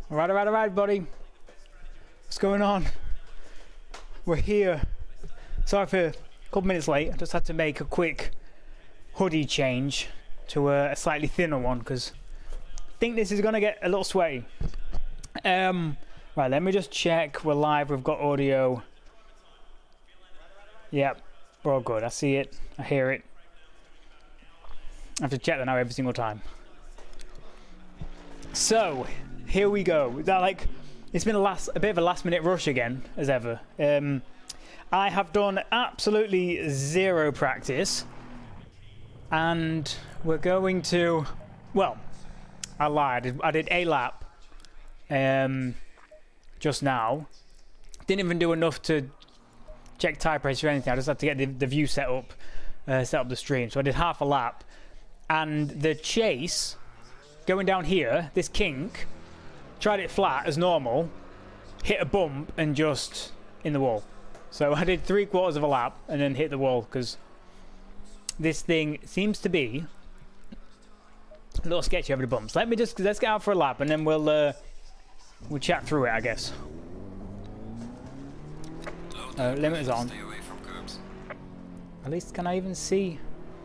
Alright, buddy. What's going on? We're here. Sorry for a couple minutes late. I just had to make a quick hoodie change to a slightly thinner one because I think this is going to get a little sweaty. Right, let me just check. We're live. We've got audio. Yep, we're all good. I see it. I hear it. I have to check that now every single time. So, here we go. That like, it's been a bit of a last-minute rush again, as ever. I have done absolutely zero practice, and we're going to. Well, I lied. I did a lap just now. Didn't even do enough to check tire pressure or anything. I just had to get the view set up the stream. So I did half a lap, and the chase going down here, this kink, tried it flat as normal, hit a bump and just in the wall. So I did 3/4 of a lap and then hit the wall because this thing seems to be a little sketchy over the bumps. Let's get out for a lap and then we'll chat through it, I guess. Limiter's on. Stay away from curbs. At least can I even see?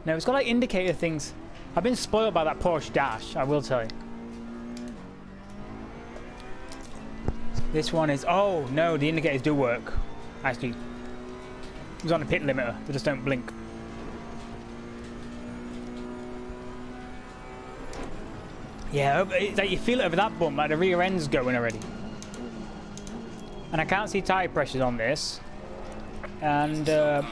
No, it's got like indicator things. I've been spoiled by that Porsche dash, I will tell you. This one is, oh no, the indicators do work. Actually, it was on a pit limiter, they just don't blink. Yeah, it's like you feel it over that bump, like the rear end's going already. And I can't see tyre pressures on this. And Yellow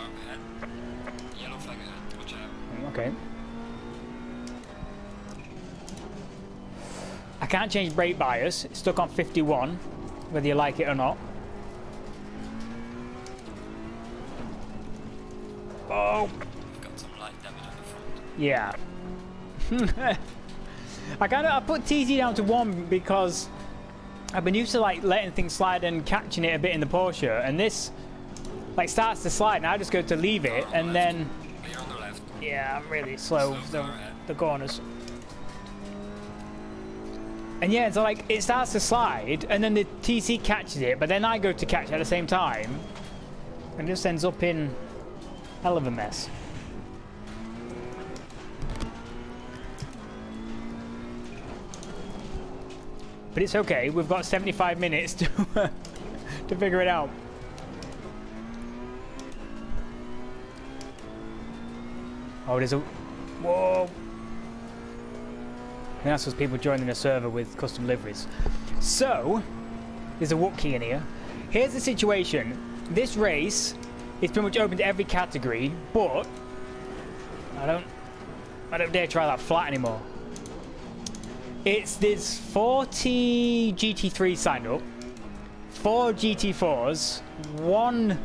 flag ahead. Watch out. okay. I can't change brake bias. It's stuck on 51, whether you like it or not. Oh. We've got some light damage on the front. Yeah. I put TZ down to 1 because I've been used to like letting things slide and catching it a bit in the Porsche, and this like starts to slide and I just go to leave it and then Clear on the left. yeah, I'm really slow the corners. And yeah, so like it starts to slide and then the TC catches it, but then I go to catch it at the same time and it just ends up in hell of a mess. But it's okay, we've got 75 minutes to to figure it out. Oh, there's a whoa. I think that's just people joining the server with custom liveries. So, there's a Wookiee in here. Here's the situation. This race is pretty much open to every category, but I don't dare try that flat anymore. There's 40 GT3 signed up, 4 GT4s, 1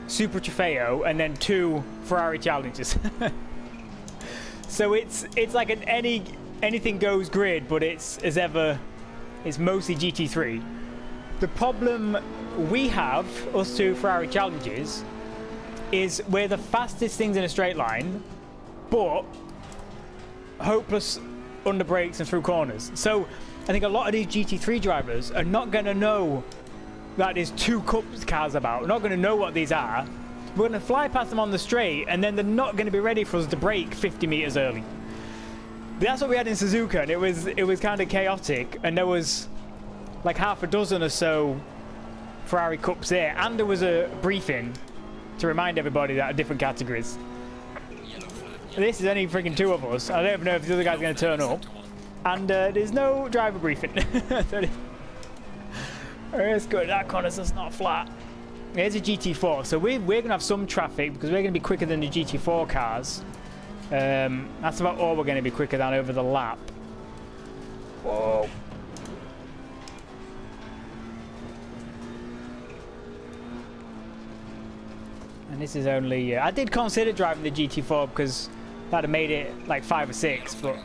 Super Trofeo, and then 2 Ferrari challenges. So it's like an anything goes grid, but it's mostly GT3. The problem we have, us 2 Ferrari challenges, is we're the fastest things in a straight line, but hopeless under brakes and through corners. So I think a lot of these GT3 drivers are not going to know that there's 2 Cups cars about. We're not going to know what these are. We're going to fly past them on the straight, and then they're not going to be ready for us to brake 50 meters early. That's what we had in Suzuka, and it was kind of chaotic, and there was like half a dozen or so Ferrari Cups there, and there was a briefing to remind everybody that are different categories. This is only freaking 2 of us. I don't even know if the other guy's going to turn up, and there's no driver briefing. It's good. That corner's just not flat. Here's a GT4, so we're going to have some traffic because we're going to be quicker than the GT4 cars. That's about all we're going to be quicker than over the lap. Whoa. And this is only... I did consider driving the GT4 because that'd have made it like 5 or 6, but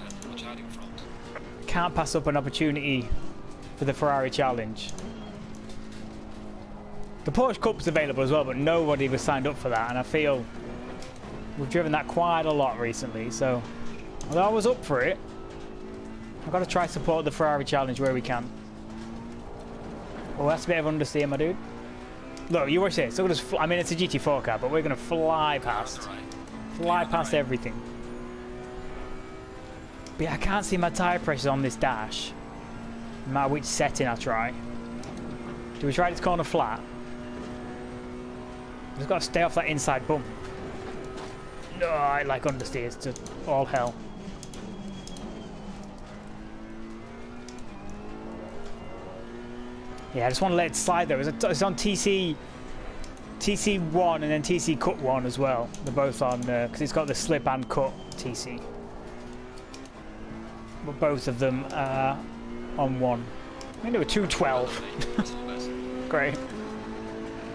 can't pass up an opportunity for the Ferrari challenge. The Porsche Cup's available as well, but nobody was signed up for that, and I feel we've driven that quite a lot recently, so although I was up for it, I've got to try support the Ferrari challenge where we can. Oh, that's a bit of understeer, my dude. Look, you watch this. Look at us. I mean, it's a GT4 car, but we're going to fly past. Right. Fly past everything. But yeah, I can't see my tyre pressures on this dash. No matter which setting I try. Do we try this corner flat? We've got to stay off that inside bump. No, I like understeers to all hell. Yeah, I just want to let it slide though. It's on TC1 and then TC cut 1 as well. They're both on, because it's got the slip and cut TC. But both of them are on 1. I'm going to do a 212. Great.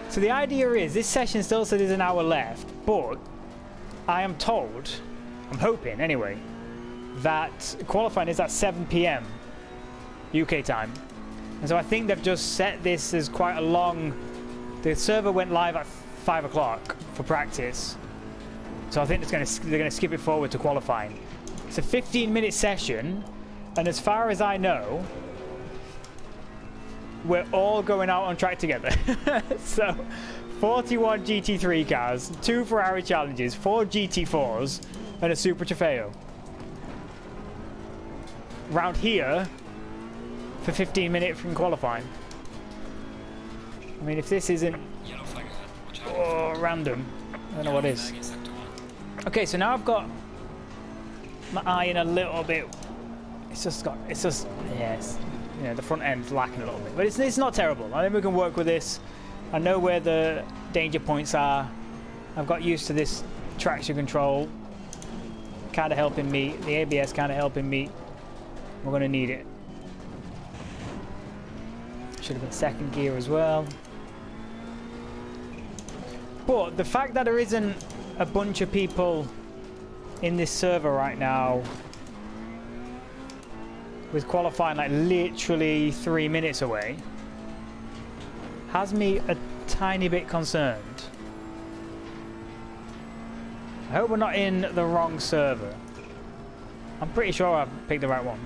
So the idea is, this session still says there's an hour left, but I am told, I'm hoping anyway, that qualifying is at 7 PM UK time. And so I think they've just set this as quite a long... The server went live at 5 o'clock for practice. So I think they're going to skip it forward to qualifying. It's a 15-minute session, and as far as I know, we're all going out on track together. So 41 GT3 cars, 2 Ferrari challenges, 4 GT4s, and a Super Trofeo. Round here for 15 minutes from qualifying. I mean, if this isn't Yellow flag ahead. Watch out. random, I don't know what is. Okay, so now I've got my eye in a little bit. Yes, you know, the front end's lacking a little bit, but it's not terrible. I think we can work with this. I know where the danger points are. I've got used to this traction control, kind of helping me. The ABS kind of helping me. We're going to need it. Should have been second gear as well. But the fact that there isn't a bunch of people in this server right now, with qualifying like literally 3 minutes away, has me a tiny bit concerned. I hope we're not in the wrong server. I'm pretty sure I've picked the right one.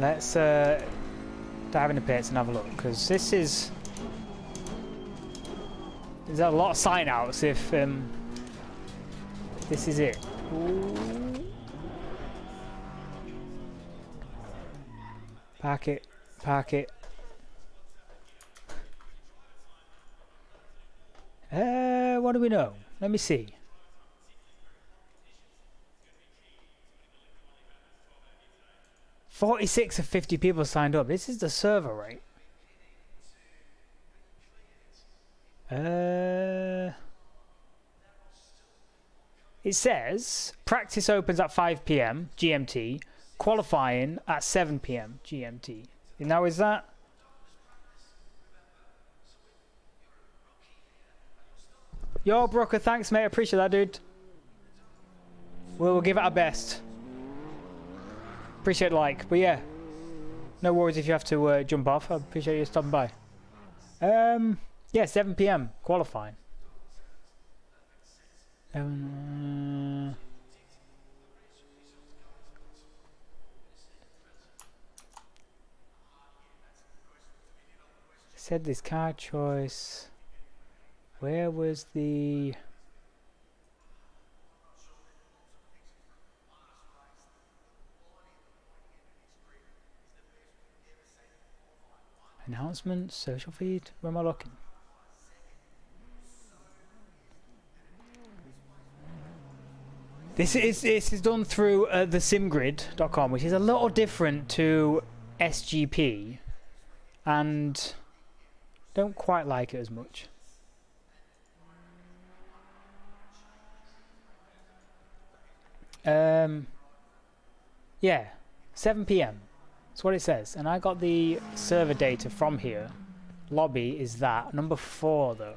Let's dive in the pits and have a look, because this is... There's a lot of sign outs if this is it. Ooh. Park it, park it. What do we know? Let me see. $46 of 50 people signed up. This is the server, right? It says practice opens at 5 PM GMT, qualifying at 7 PM GMT. Now is that? Yo, Brooker, thanks, mate. Appreciate that, dude. We'll give it our best. Appreciate the like, but yeah, no worries if you have to jump off. I appreciate you stopping by. Yeah, 7 PM qualifying. Said this car choice. Where was the... Announcements, social feed, where am I looking? This is done through the simgrid.com, which is a little different to SGP, and don't quite like it as much. Yeah, 7 PM. That's what it says, and I got the server data from here. Lobby is that. Number 4 though.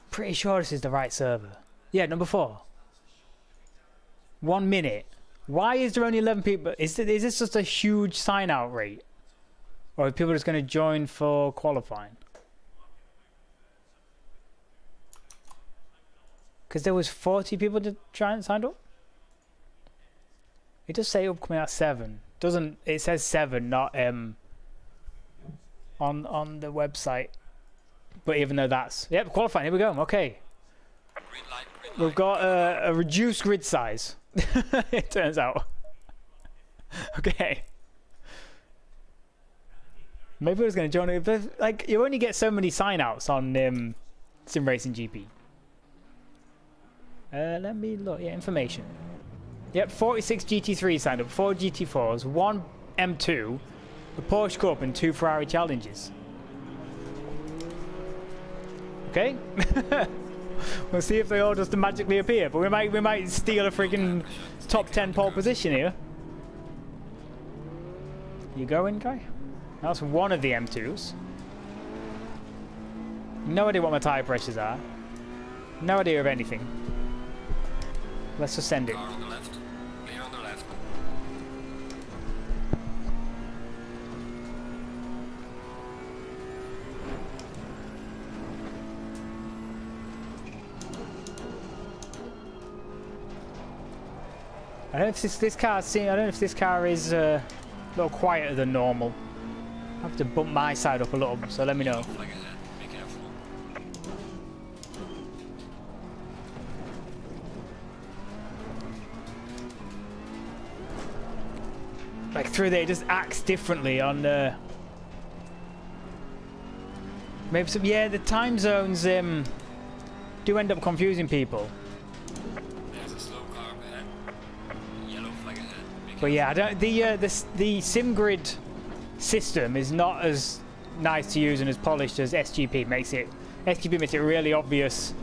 Pretty sure this is the right server. Yeah, number 4. 1 minute. Why is there only 11 people? Is this just a huge sign out rate? Or are people just going to join for qualifying? Because there was 40 people to try and sign up. It does say upcoming at 7. Doesn't it? Says 7, not on the website. But even though that's qualifying. Here we go. Okay, Green light, green light. we've got a reduced grid size. It turns out. Okay. Maybe I was going to join it, but like you only get so many sign-outs on Sim Racing GP. Let me look. Yeah, information. Yep, 46 GT3 signed up, 4 GT4s, 1 M2, a Porsche Cup, and 2 Ferrari Challenges. Okay. We'll see if they all just magically appear, but we might steal a freaking top 10 pole position here. You going, guy? That's one of the M2s. No idea what my tyre pressures are. No idea of anything. Let's just send it. Car on the left. Clear on the left. I don't know if this car. I don't know if this car is a little quieter than normal. I have to bump my side up a little, so let me know. Flag ahead. Be careful. Like through there, it just acts differently on. Maybe some. Yeah, the time zones do end up confusing people. There's a slow car up ahead. Yellow flag ahead. Be But yeah, I don't. The SimGrid system is not as nice to use and as polished as SGP makes it. SGP makes it really obvious.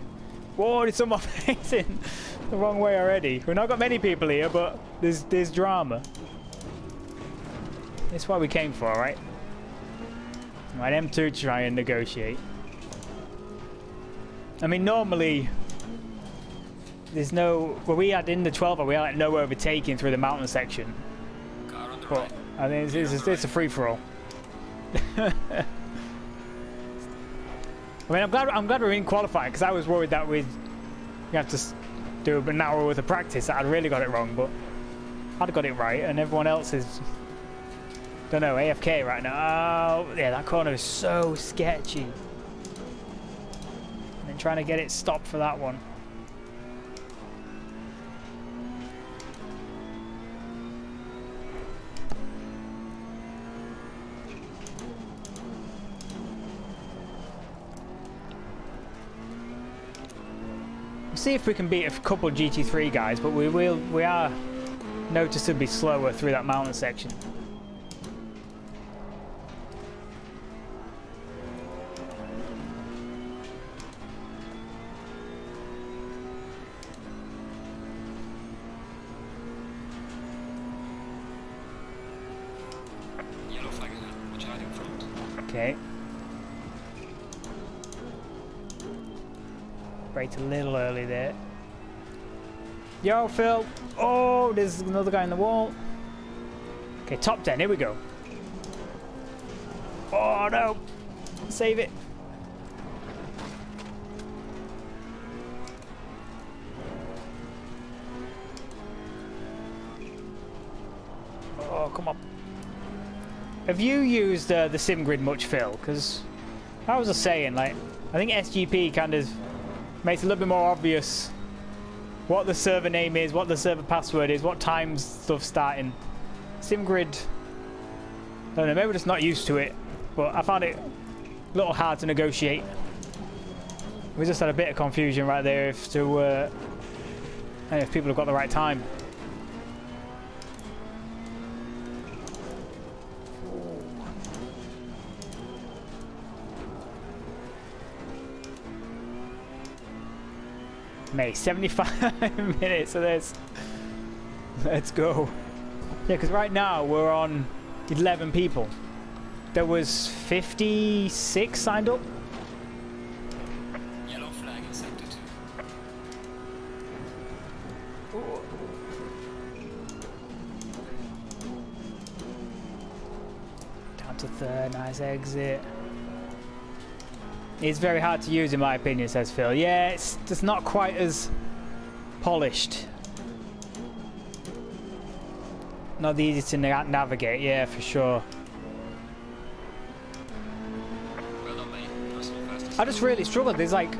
Whoa, did someone facing the wrong way already? We've not got many people here, but there's drama. That's what we came for, right? Right, M2 to try and negotiate. I mean, normally there's no. Well, we had in the 12, we had like no overtaking through the mountain section. Car on the But right. I think it's a free for all. I mean, I'm glad we're in qualifying because I was worried that we have to do an hour worth of practice. I'd really got it wrong, but I'd got it right, and everyone else is. Don't know, AFK right now. Oh, yeah, that corner is so sketchy. And then trying to get it stopped for that one. We'll see if we can beat a couple GT3 guys, but we are noticeably slower through that mountain section. Yellow flag ahead. Watch out in front. Okay. Braked a little early there. Yo, Phil. Oh, there's another guy in the wall. Okay, top 10. Here we go. Oh, no. Save it. Oh, come on. Have you used the SimGrid much, Phil? Because I was just saying, like, I think SGP kind of makes it a little bit more obvious what the server name is, what the server password is, what times stuff's starting. SimGrid, I don't know, maybe we're just not used to it, but I found it a little hard to negotiate. We just had a bit of confusion right there if people have got the right time. Mate, 75 minutes of this. Let's go. Yeah, because right now we're on 11 people. There was 56 signed up. Yellow flag in sector 2. Damn. to third. Nice exit. It's very hard to use in my opinion, says Phil. Yeah, it's just not quite as polished. Not easy to navigate, yeah, for sure. Well done, mate. Nice little fastest. I just really struggled. There's like,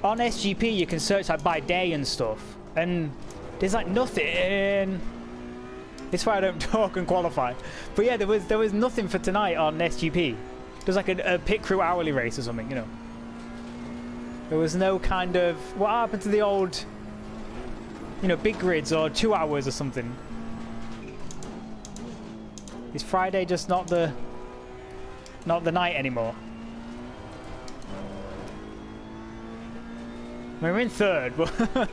on SGP you can search like by day and stuff, and there's like nothing. It's why I don't talk and qualify. But yeah, there was nothing for tonight on SGP. There's like a pit crew hourly race or something, you know. There was no kind of, what happened to the old, you know, big grids or 2 hours or something. Is Friday just not the night anymore? We're in third, but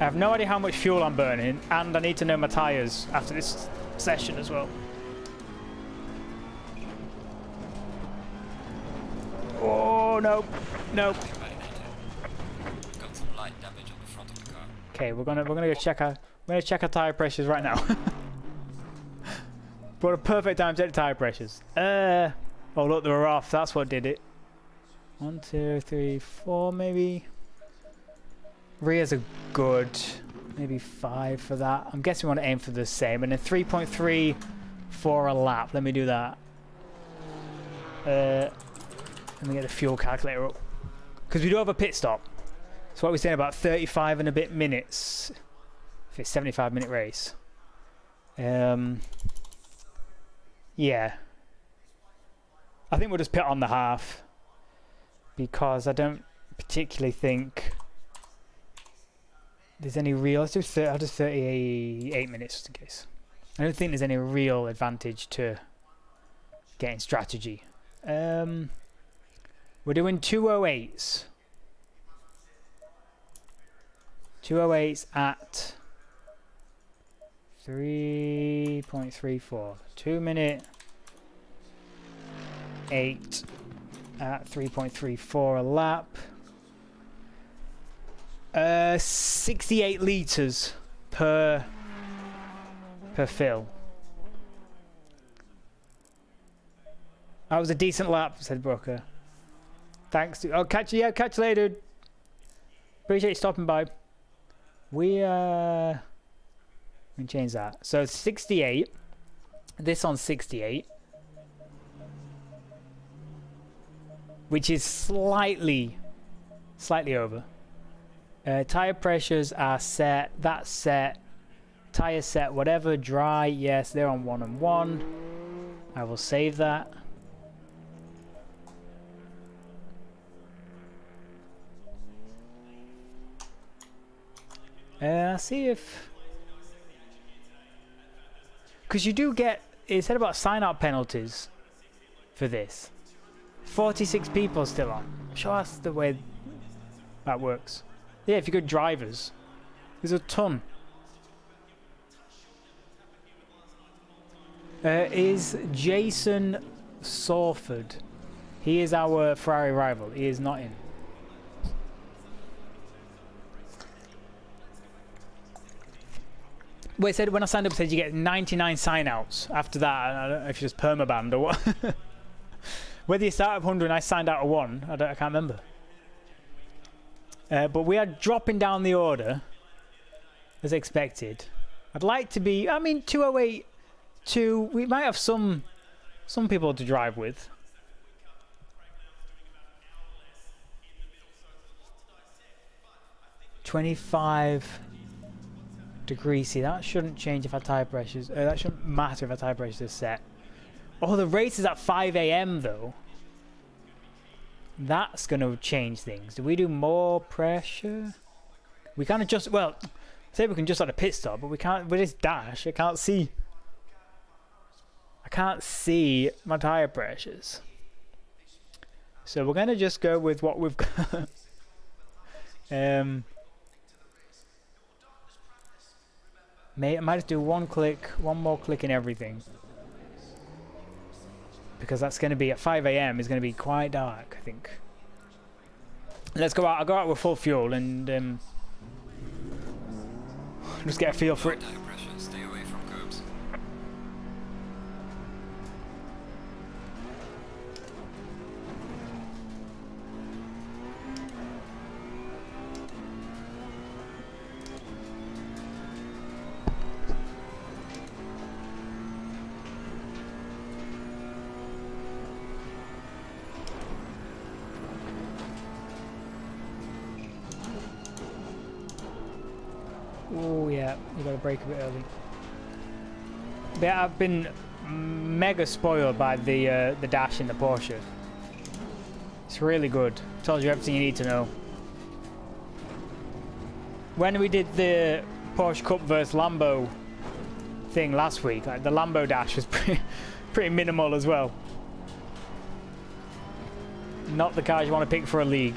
I have no idea how much fuel I'm burning, and I need to know my tyres after this session as well. Oh no, no. Got some light damage on the front of the car. Okay, we're gonna go check our tyre pressures right now. What a perfect time to check the tyre pressures. Oh look, they were off. That's what did it. 1, 2, 3, 4 maybe. Rears are good. Maybe 5 for that. I'm guessing we want to aim for the same. And then 3.3 for a lap. Let me do that. Let me get the fuel calculator up. Because we do have a pit stop. So what we're saying about 35 and a bit minutes. If it's a 75-minute race. Yeah. I think we'll just pit on the half. Because I don't particularly think there's any real. I'll do 38 minutes just in case. I don't think there's any real advantage to getting strategy. We're doing 208s. 208s at 3.34. 2 minute 8 at 3.34 a lap. 68 litres per fill. That was a decent lap, said Brooker. Thanks to, oh, catch you later. Appreciate you stopping by. We can change that. So 68. This on 68. Which is slightly over. Tire pressures are set. That's set. Tire set. Whatever. Dry. Yes, they're on 1 and 1. I will save that. I'll see if, because you do get, it said about sign-out penalties for this. 46 people still on. I'm sure that's the way that works. Yeah, if you're good drivers, there's a ton. Is Jason Sawford? He is our Ferrari rival. He is not in. Well, it said when I signed up, it said you get 99 sign-outs. After that, I don't know if you just permabanned or what. Whether you start at 100 and I signed out at 1, I can't remember. But we are dropping down the order as expected. I'd like to be, I mean, 208 to, we might have some people to drive with. $25 degrees. See, that shouldn't change if our tire pressures. That shouldn't matter if our tire pressures are set. Oh, the race is at 5 AM though. That's going to change things. Do we do more pressure? We kind of just, well, say we can just at a pit stop, but we can't. With this dash, I can't see my tire pressures. So we're going to just go with what we've got. I might just do one more click in everything. Because that's going to be at 5 AM, it's going to be quite dark, I think. Let's go out. I'll go out with full fuel and Just get a feel for it. Tire pressure, stay away from curbs. Oh yeah, you gotta brake a bit early. But yeah, I've been mega spoiled by the dash in the Porsche. It's really good. Tells you everything you need to know. When we did the Porsche Cup vs Lambo thing last week, like, the Lambo dash was pretty minimal as well. Not the cars you want to pick for a league.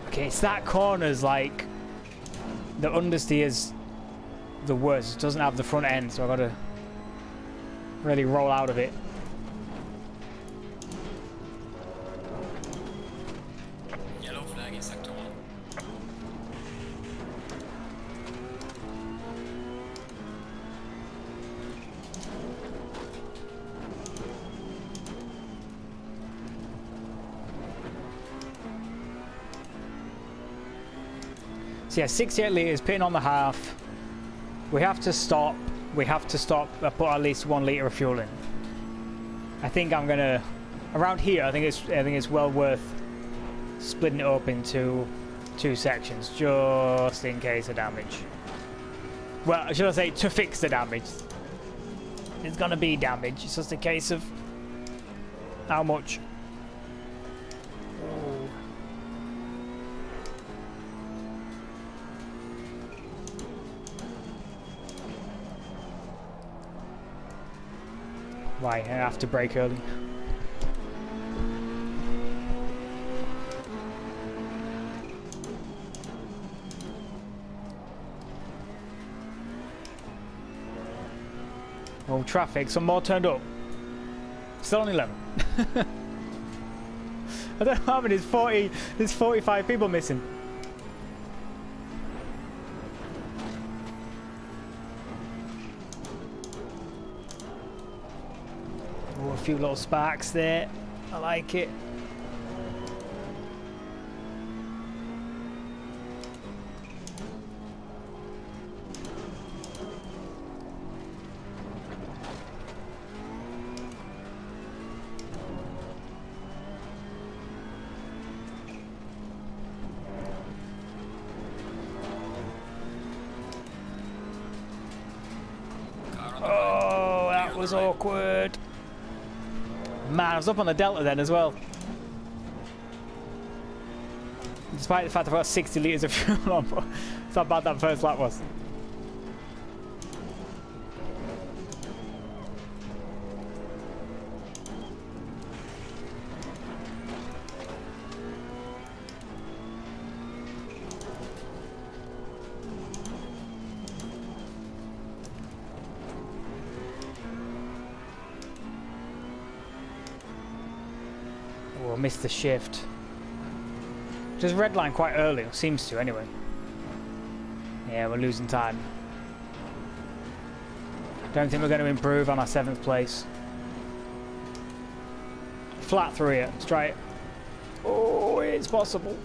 Okay, it's that corner's like the understeer is the worst. It doesn't have the front end, so I gotta really roll out of it. Yellow flag in sector 1. So yeah, 68 litres, pitting on the half. We have to stop. We have to stop. Put at least 1 litre of fuel in. I think I'm gonna around here. I think it's well worth splitting it up into 2 sections, just in case of damage. Well, should I say to fix the damage? There's gonna be damage. It's just a case of how much. Right, I have to brake early. Oh, traffic, some more turned up. Still on 11. I don't know how many, there's 45 people missing. Oh, a few little sparks there. I like it. Oh, that was awkward. Man, I was up on the Delta then as well. Despite the fact I've got 60 litres of fuel on, but it's how bad that first lap was. Oh, I missed the shift. Just redline quite early, or seems to anyway. Yeah, we're losing time. Don't think we're going to improve on our 7th place. Flat through here, let's try it. Oh, it's possible.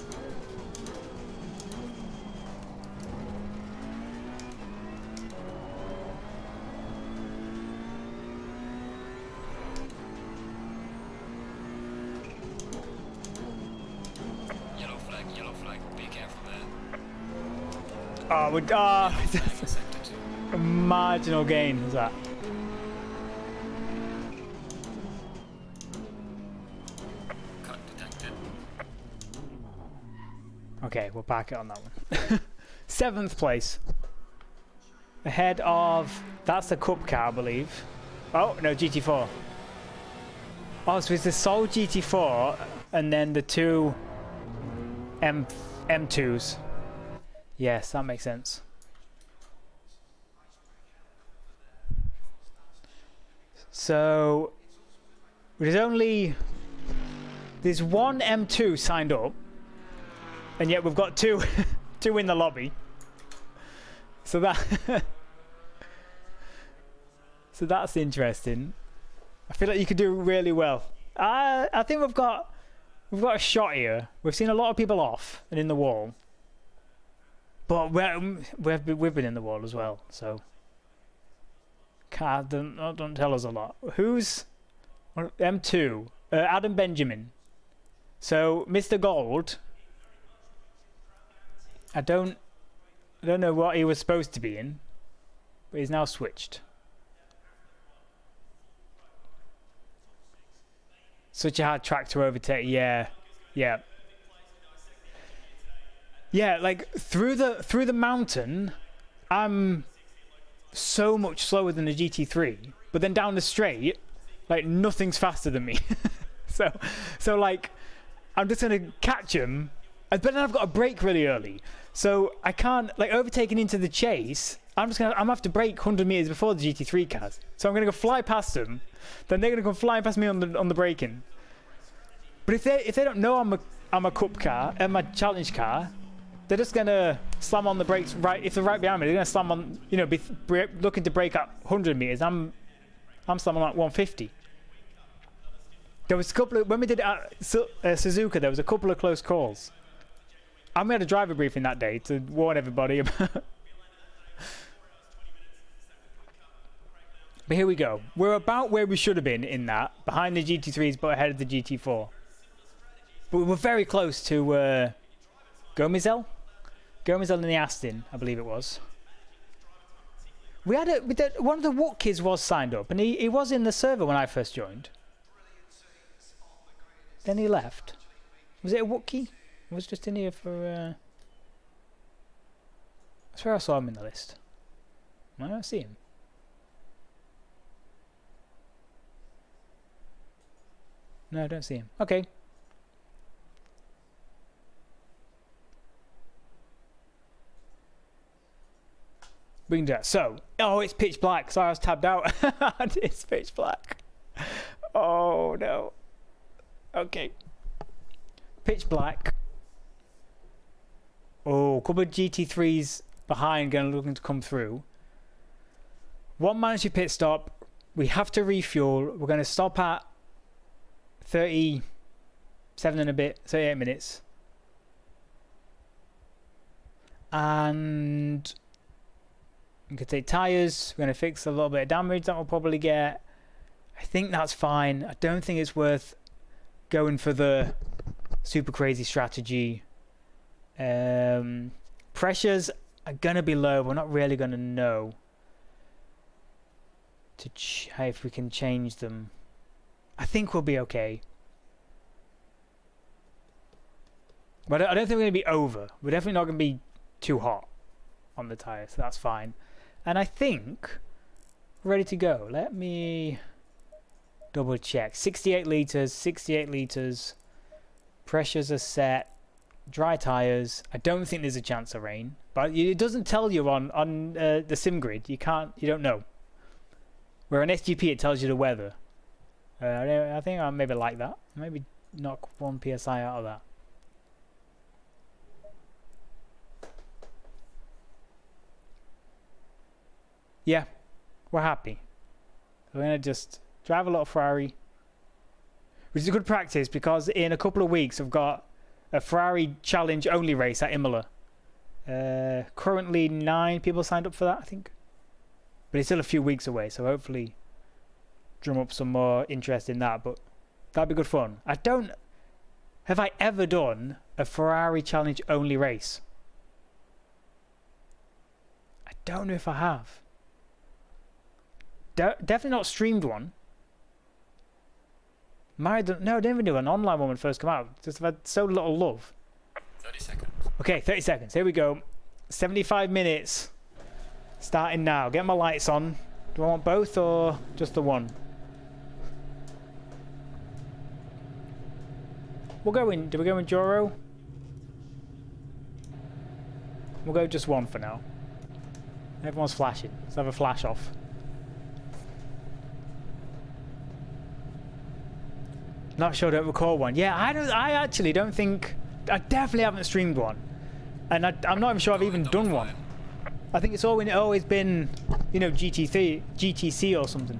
Yellow flag, be careful there. Oh, we're a marginal gain, is that? Cut detected. Okay, we'll park it on that one. 7th place. Ahead of... That's the Cup car, I believe. Oh, no, GT4. Oh, so it's the sole GT4 and then the 2 M2s. Yes, that makes sense. So there's one M2 signed up, and yet we've got two, two in the lobby. So that, so that's interesting. I feel like you could do really well. I think we've got a shot here. We've seen a lot of people off and in the wall, but we've been in the wall as well. So don't tell us a lot. Who's M2? Adam Benjamin. So Mr. Gold. I don't know what he was supposed to be in, but he's now switched. Such a hard track to overtake. Yeah. Like through the mountain, I'm so much slower than the GT3, but then down the straight, like nothing's faster than me. so like I'm just gonna catch him, but then I've got to brake really early, so I can't like overtaking into the chase. I'm gonna have to brake 100 meters before the GT3 cars. So I'm gonna go fly past them, then they're gonna come flying past me on the braking. But if they don't know I'm a cup car and my challenge car, they're just gonna slam on the brakes right. If they're right behind me, they're gonna slam on. You know, be looking to brake at 100 meters. I'm slamming at 150. There was a couple of when we did it at Suzuka. There was a couple of close calls. I made a driver briefing that day to warn everybody about. But here we go. We're about where we should have been in that, behind the GT3s but ahead of the GT4. But we were very close to Gomizel in the Aston, I believe it was. We had one of the Wook kids was signed up, and he was in the server when I first joined. Then he left. Was it a Wookie? He was just in here for... I swear I saw him in the list. I don't see him. No, I don't see him. Okay. We can do that. So, oh, it's pitch black. Sorry, I was tabbed out. It's pitch black. Oh, no. Okay. Pitch black. Oh, a couple of GT3s behind looking to come through. One mandatory pit stop. We have to refuel. We're going to stop at 37 and a bit, 38 minutes. And we can take tyres. We're going to fix a little bit of damage that we'll probably get. I think that's fine. I don't think it's worth going for the super crazy strategy. Pressures are going to be low. We're not really going to know if we can change them. I think we'll be okay. But I don't think we're going to be over. We're definitely not going to be too hot on the tyres, so that's fine. And I think we're ready to go. Let me double check. 68 litres. Pressures are set. Dry tyres. I don't think there's a chance of rain. But it doesn't tell you on the sim grid. You don't know. Where on SGP it tells you the weather. I think I maybe like that. Maybe knock 1 PSI out of that. Yeah, we're happy. We're going to just drive a lot of Ferrari. Which is a good practice because in a couple of weeks I've got a Ferrari challenge only race at Imola. Currently 9 people signed up for that, I think. But it's still a few weeks away, so hopefully drum up some more interest in that, but that'd be good fun. Have I ever done a Ferrari challenge only race? I don't know if I have. Definitely not streamed one. No, I didn't even do an online one when it first came out. Just I've had so little love. 30 seconds. Okay, 30 seconds. Here we go. 75 minutes. Starting now. Get my lights on. Do I want both or just the one? We'll go in. Do we go in Joro? We'll go just one for now. Everyone's flashing. Let's have a flash off. Not sure, don't recall one. Yeah, I actually don't think I definitely haven't streamed one, and I'm not even sure I've even done one. I think it's always been, you know, GT3, GTC or something.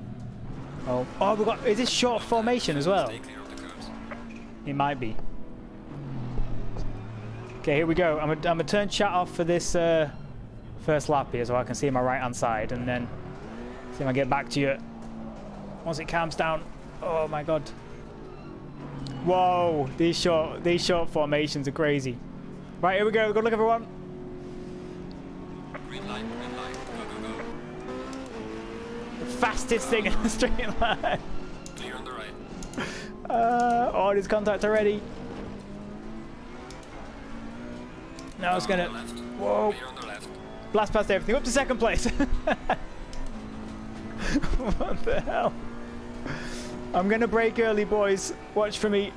Oh, we got. Is this short formation as well? Stay clear of the curbs. It might be. Okay, here we go. I'm gonna turn chat off for this first lap here, so I can see my right hand side, and then see if I get back to you once it calms down. Oh my god! Whoa, these short formations are crazy. Right, here we go. Good luck, everyone. Green light, go, go, go. Fastest thing in the straight line. Clear on the right. Oh, there's contact already. Now it's Car gonna. on the left. Whoa! Clear on the left. Blast past everything, up to second place. What the hell? I'm gonna brake early, boys. Watch for me.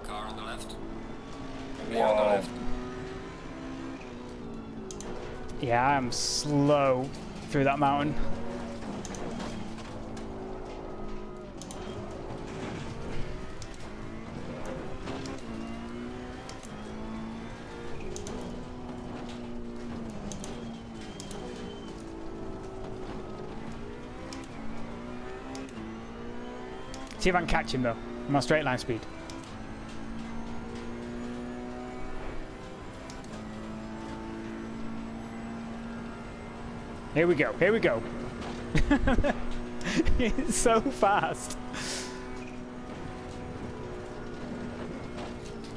Car on the left. Clear on the left. Yeah, I'm slow through that mountain. See if I can catch him though. I'm on straight line speed. Here we go, here we go. It's so fast.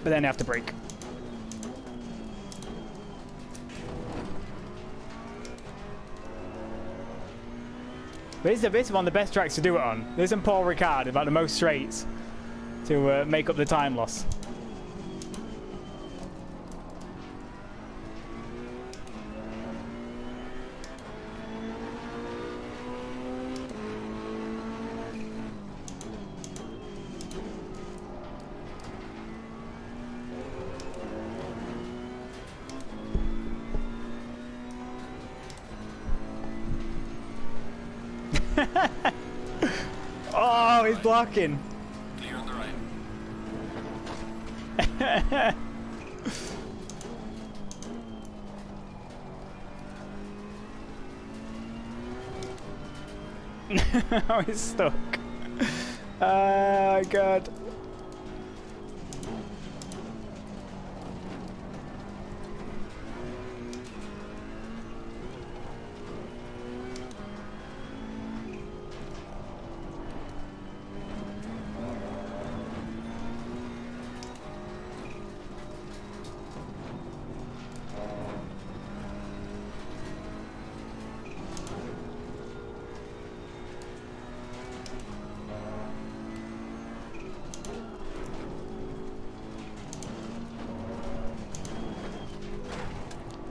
But then I have to brake. But it's basically one of the best tracks to do it on. This and Paul Ricard about the most straights to make up the time loss. Oh, he's blocking. Clear on the right. Oh, he's stuck. Oh, God.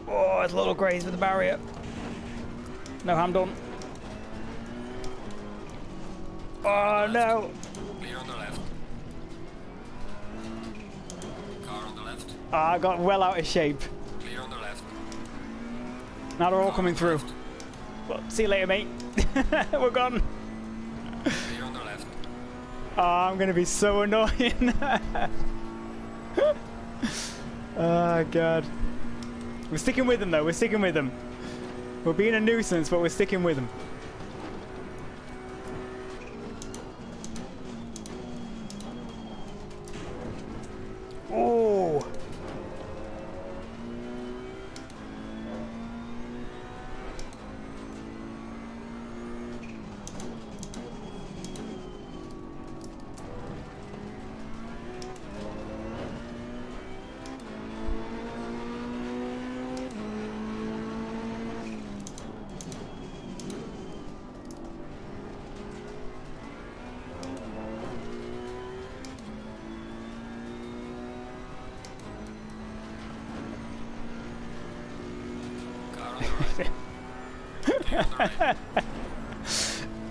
Oh, it's a little graze with the barrier. No, I'm done. Oh, no. Clear on the left. Car on the left. Oh, I got well out of shape. Clear on the left. Now they're all Car coming on the through. left. Well, see you later, mate. We're gone. Clear on the left. Oh, I'm going to be so annoying. Oh, God. We're sticking with them, though. We're sticking with them. We're being a nuisance, but we're sticking with them. Oh.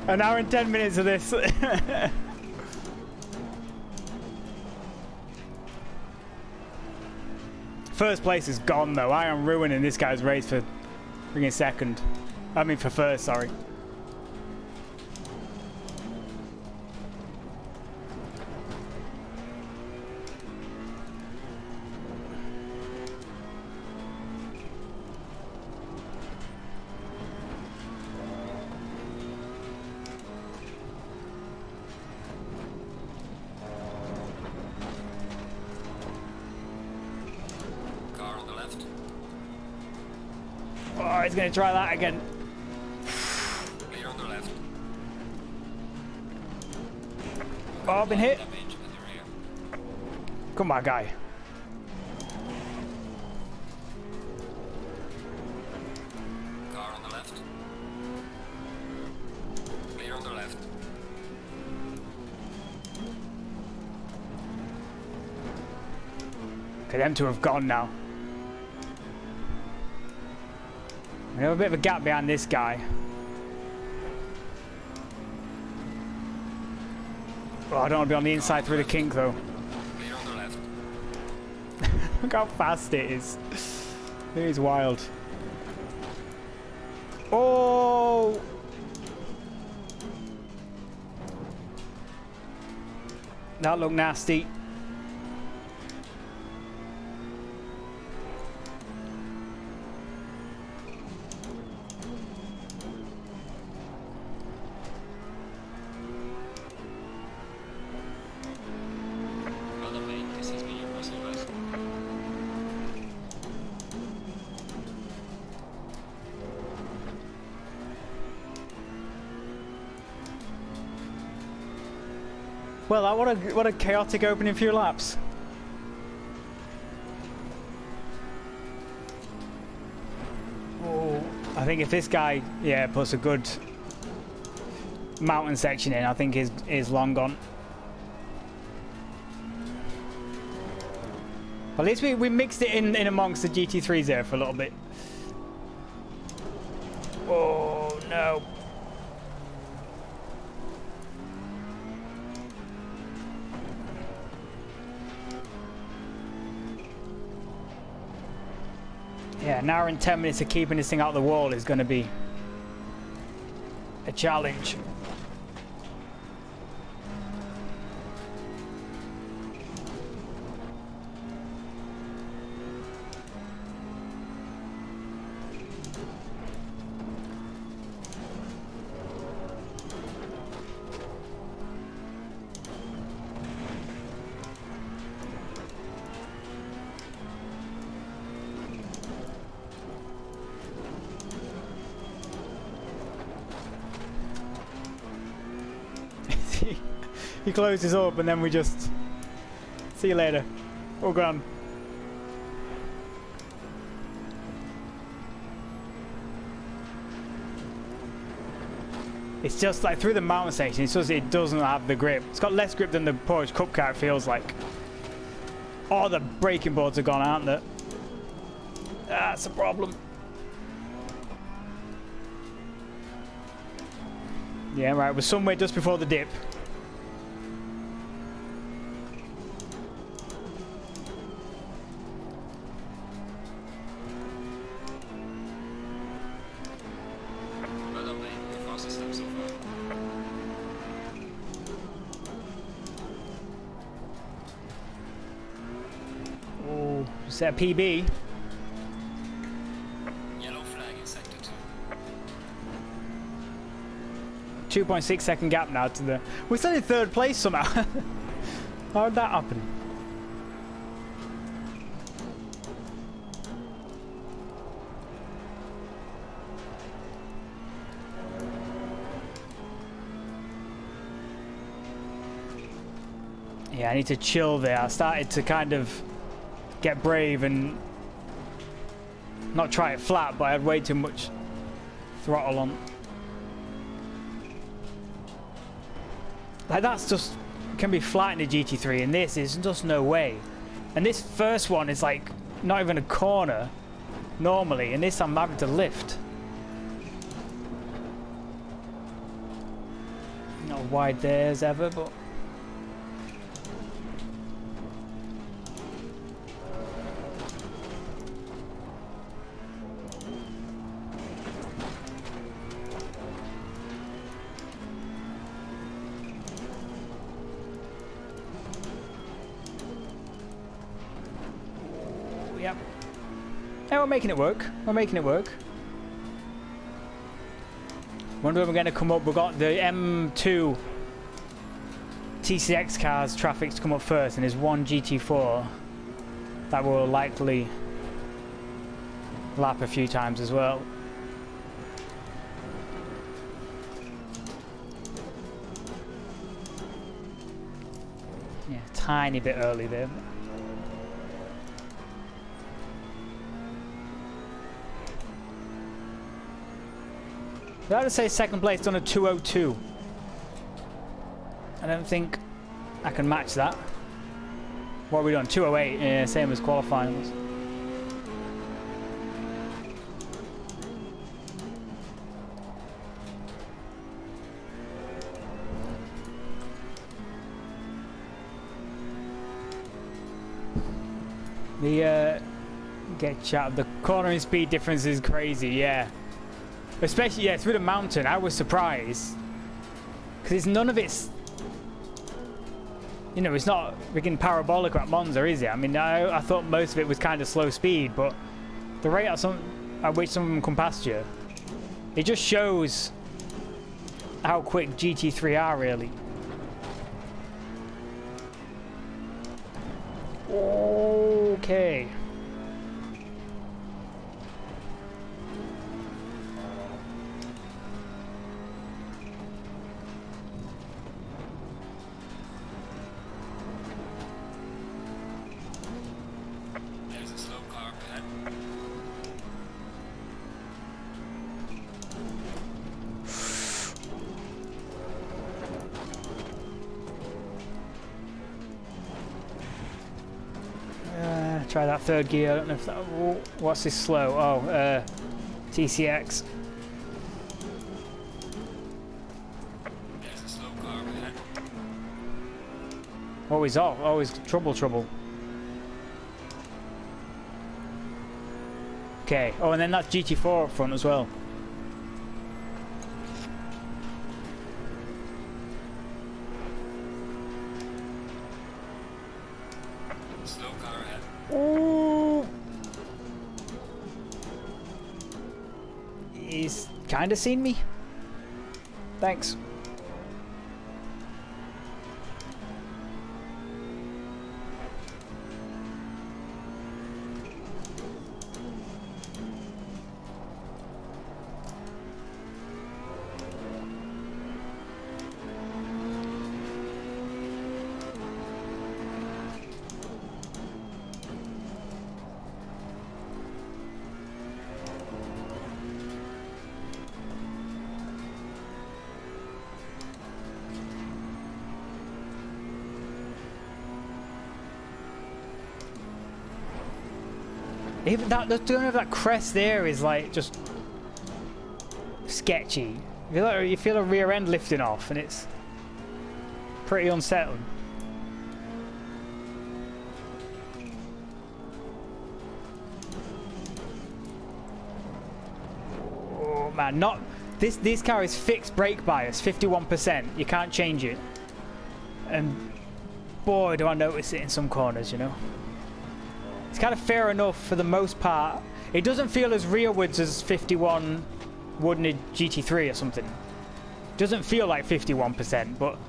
An hour and 10 minutes of this. First place is gone though. I am ruining this guy's race for bringing second. I mean for first, sorry. Oh, he's going to try that again. Clear on the left. Oh, I've been hit. Damage in the rear. Come on, guy. Car on the left. Clear on the left. Okay, them two have gone now. We have a bit of a gap behind this guy. Oh, I don't want to be on the inside through the kink though. Clear on the left. Look how fast it is. It is wild. Oh! That looked nasty. Well done, mate. This has been your personal best. Well, what a chaotic opening few laps. Oh, I think if this guy, yeah, puts a good mountain section in, I think is long gone. At least we mixed it in amongst the GT3s there for a little bit. Oh no. Yeah, an hour and 10 minutes of keeping this thing out of the wall is going to be a challenge. He closes up and then we just see you later. All gone. It's just like through the mountain section, it doesn't have the grip. It's got less grip than the Porsche Cup car, it feels like. Oh, the braking boards are gone, aren't they? That's a problem. Yeah, right, we're somewhere just before the dip. Well done, mate. The fastest lap so far. Oh, set a PB. Yellow flag in sector 2. 2.6 second gap now to the... We're still in third place somehow. How did that happen? Yeah, I need to chill there. I started to kind of get brave and not try it flat, but I had way too much throttle on. Like that's just can be flat in the GT3, and this is just no way. And this first one is like not even a corner normally, and this I'm having to lift. wide there as ever, but yep. Yeah, we're making it work. We're making it work. Wonder when we're going to come up. We've got the M2 TCX cars traffic to come up first, and there's one GT4 that will likely lap a few times as well. Yeah, tiny bit early there. I would say second place done a 2:02. I don't think I can match that. What are we done? 2:08. Yeah, same as qualifying was. The get chat. The cornering speed difference is crazy. Yeah. Especially, yeah, through the mountain. I was surprised. Because it's none of it's... You know, it's not freaking parabolic at Monza, is it? I mean, I thought most of it was kind of slow speed, but the rate at which some of them come past you, it just shows how quick GT3 are, really. Okay. Try that third gear. I don't know if that. Oh, what's this slow? Oh, TCX. There's a slow car ahead. Always off. Always trouble. Okay. Oh, and then that's GT4 up front as well. Slow car ahead. Ooh. He's kind of seen me. Thanks. Even that, the turn of that crest there is like just sketchy. You feel a rear end lifting off, and it's pretty unsettling. Oh man, not this car is fixed brake bias, 51%. You can't change it, and boy, do I notice it in some corners, you know. It's kind of fair enough for the most part. It doesn't feel as rearwards as 51 would in a GT3 or something. It doesn't feel like 51%, but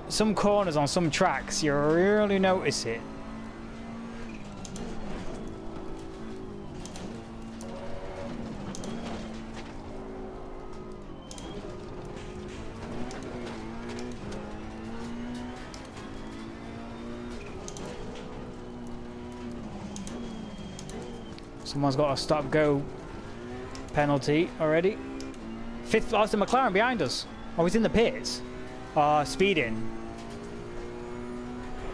some corners on some tracks, you really notice it. Someone's got a stop-go penalty already. Fifth, oh, it's the McLaren behind us. Oh, he's in the pits. Speeding.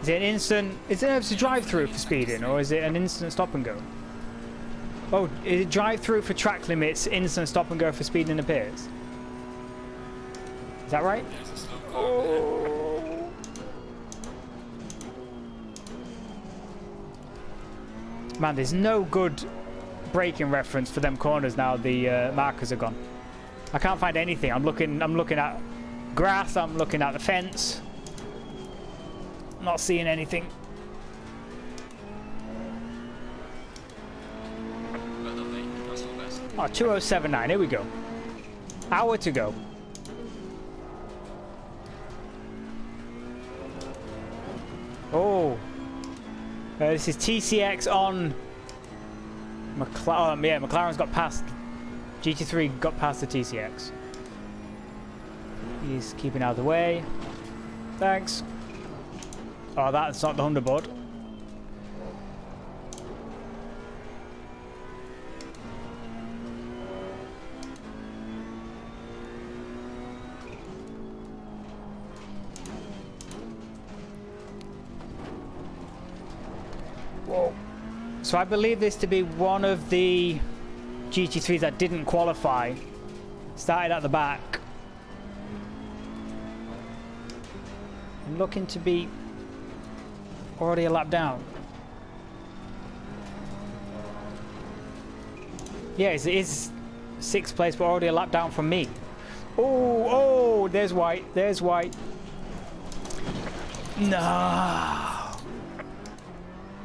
Is it an instant... Is it a drive-through for speeding, or is it an instant stop-and-go? Oh, is it drive-through for track limits, instant stop-and-go for speeding in the pits? Is that right? There's a slow carb. Man, there's no good braking reference for them corners now. The markers are gone. I can't find anything. I'm looking at grass. I'm looking at the fence. Not seeing anything. Well done, mate. That's all best. Oh, 2079. Here we go. Hour to go. Oh. This is TCX on McLaren. Yeah, McLaren's got past. GT3 got past the TCX. He's keeping out of the way. Thanks. Oh, that's not the Thunderbird. Whoa. So I believe this to be one of the GT3s that didn't qualify. Started at the back. I'm looking to be already a lap down. Yeah, it is 6th place, but already a lap down from me. Oh, oh, there's white. There's white. No.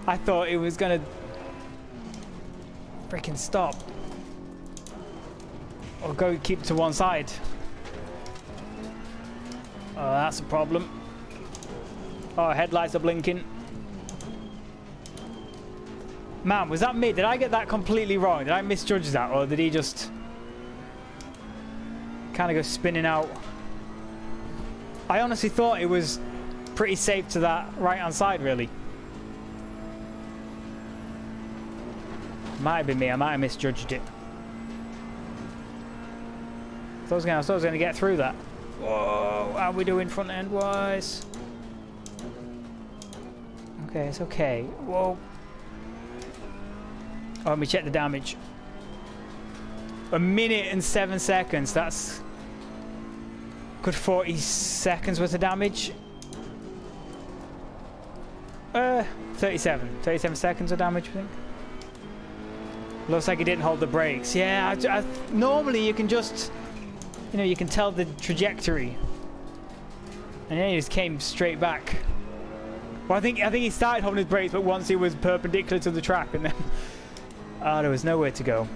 I thought it was gonna freaking stop. Or go keep to one side. Oh, that's a problem. Oh, headlights are blinking. Man, was that me? Did I get that completely wrong? Did I misjudge that? Or did he just kind of go spinning out? I honestly thought it was pretty safe to that right-hand side, really. Might have been me. I might have misjudged it. I thought I was going to get through that. Whoa, how are we doing front end wise? Okay, it's okay. Whoa. Oh, let me check the damage. 1 minute and 7 seconds. That's good 40 seconds worth of damage. 37 seconds of damage, I think. Looks like he didn't hold the brakes. Yeah, normally you can just, you know, you can tell the trajectory. And then he just came straight back. Well, I think he started holding his brakes, but once he was perpendicular to the track, and then there was nowhere to go.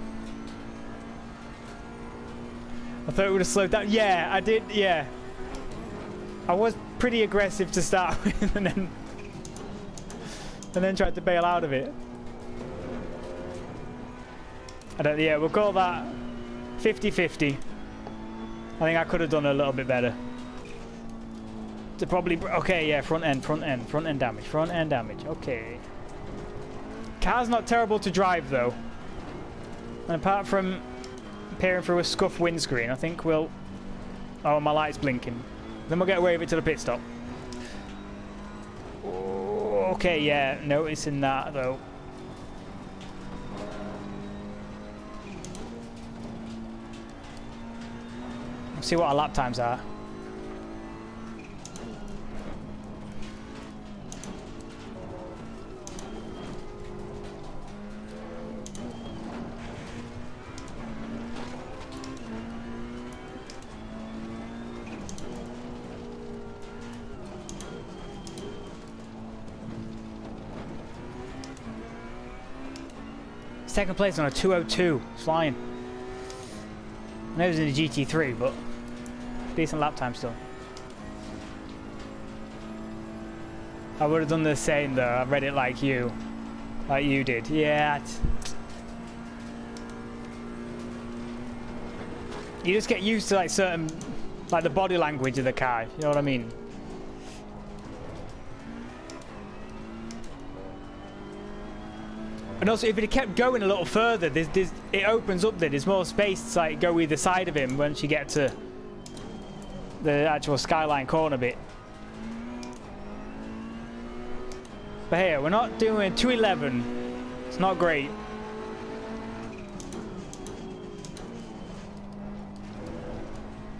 I thought it would have slowed down. Yeah, I did. Yeah, I was pretty aggressive to start with, and then tried to bail out of it. Yeah, we'll call that 50-50. I think I could have done a little bit better. To probably, okay, yeah, front end damage, okay. Car's not terrible to drive though. And apart from peering through a scuffed windscreen, I think we'll, oh, my light's blinking. Then we'll get away with it to the pit stop. Oh, okay, yeah, noticing that though. Let's see what our lap times are. Second place on a 202. It's flying. I know it was in the GT3, but decent lap time still. I would have done the same though. I read it like you did. Yeah. You just get used to like certain, like the body language of the car. You know what I mean? And also, if it had kept going a little further, it opens up there. There's more space to like go either side of him once you get to the actual skyline corner bit. But here, we're not doing 211. It's not great.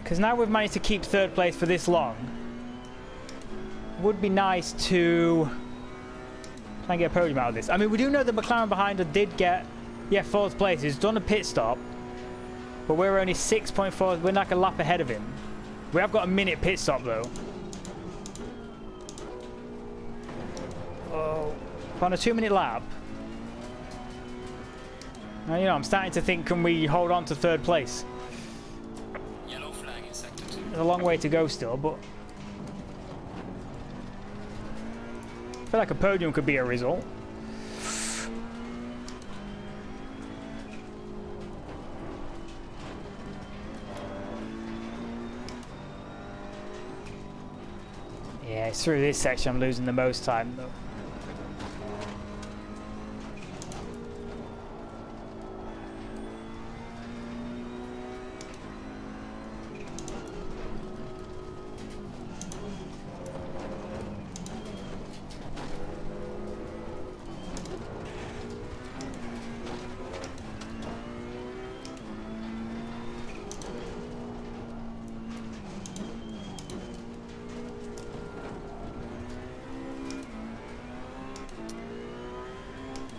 Because now we've managed to keep third place for this long. would be nice to try and get a podium out of this. I mean, we do know that McLaren behind us did get, yeah, 4th place. He's done a pit stop, but we're only 6.4. We're like a lap ahead of him. We have got a minute pit stop though. Oh, on a 2-minute lap. Now, you know, I'm starting to think, can we hold on to 3rd place? Yellow flag in sector 2. There's a long way to go still, but I feel like a podium could be a result. Yeah, it's through this section I'm losing the most time though.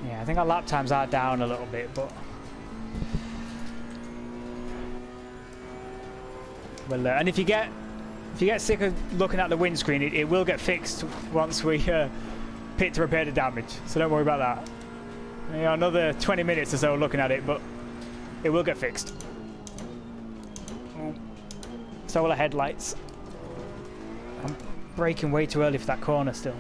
Yeah, I think our lap times are down a little bit, but well, and if you get sick of looking at the windscreen, it will get fixed once we pit to repair the damage. So don't worry about that. You know, another 20 minutes or so looking at it, but it will get fixed. Oh. Solar headlights. I'm braking way too early for that corner still.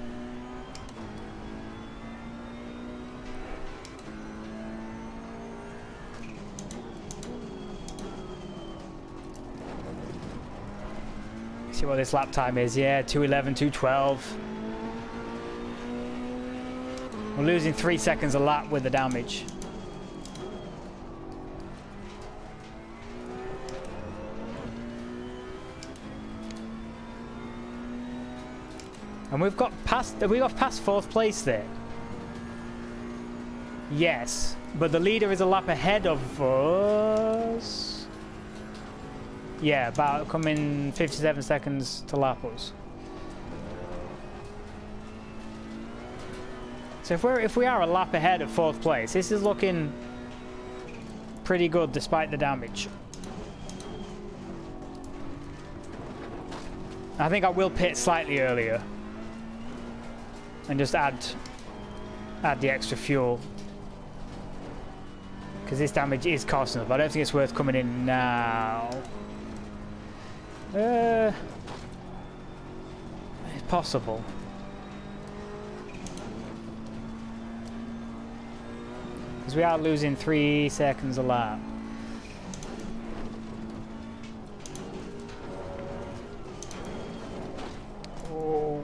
See what this lap time is. Yeah, 2:11, 2:12. We're losing 3 seconds a lap with the damage. And we've got past 4th place there. Yes, but the leader is a lap ahead of us. Yeah, about coming 57 seconds to lap us. So if we are a lap ahead of 4th place, this is looking pretty good despite the damage. I think I will pit slightly earlier and just add the extra fuel, because this damage is costing us, but I don't think it's worth coming in now. It's possible. Because we are losing 3 seconds a lap. Oh.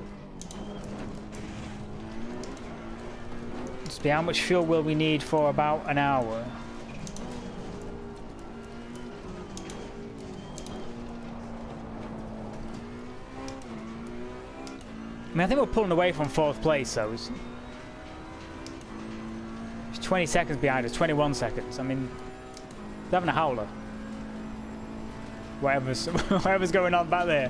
Just be how much fuel will we need for about an hour? I mean, I think we're pulling away from 4th place, though. It's 20 seconds behind us, 21 seconds. I mean, they're having a howler. Whatever's going on back there.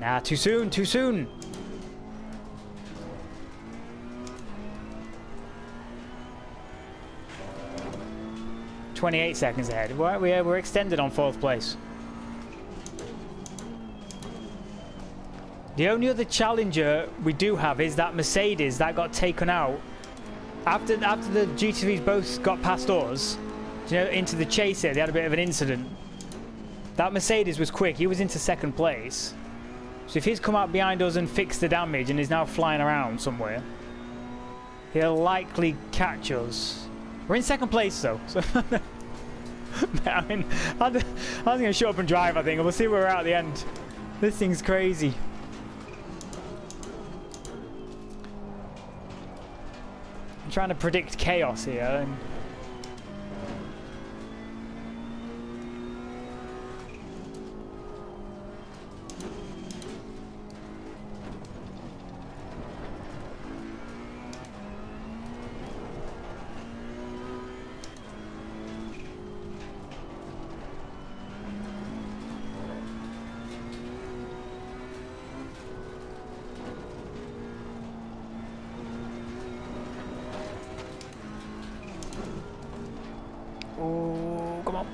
Nah, too soon, too soon. "28 seconds ahead. We're extended on 4th place. The only other challenger we do have is that Mercedes that got taken out after the GT3s both got past us. You know, into the chase here, they had a bit of an incident. That Mercedes was quick. He was into 2nd place. So if he's come out behind us and fixed the damage and is now flying around somewhere, he'll likely catch us. We're in 2nd place though. So I mean, I'm going to shut up and drive, I think, and we'll see where we're at the end. This thing's crazy. I'm trying to predict chaos here. And Oh, come on.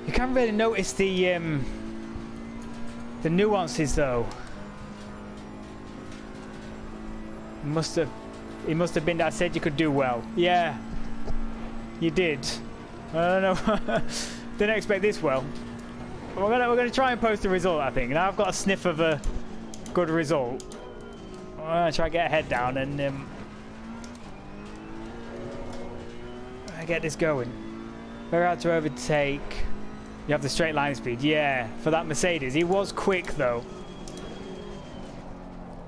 You can't really notice the nuances though. It must have been that I said you could do well. Yeah, you did. I don't know. Didn't expect this well. But we're gonna try and post the result. I think now I've got a sniff of a good result. I'm gonna try to get a head down and get this going. Very hard to overtake. You have the straight line speed. Yeah, for that Mercedes. He was quick though.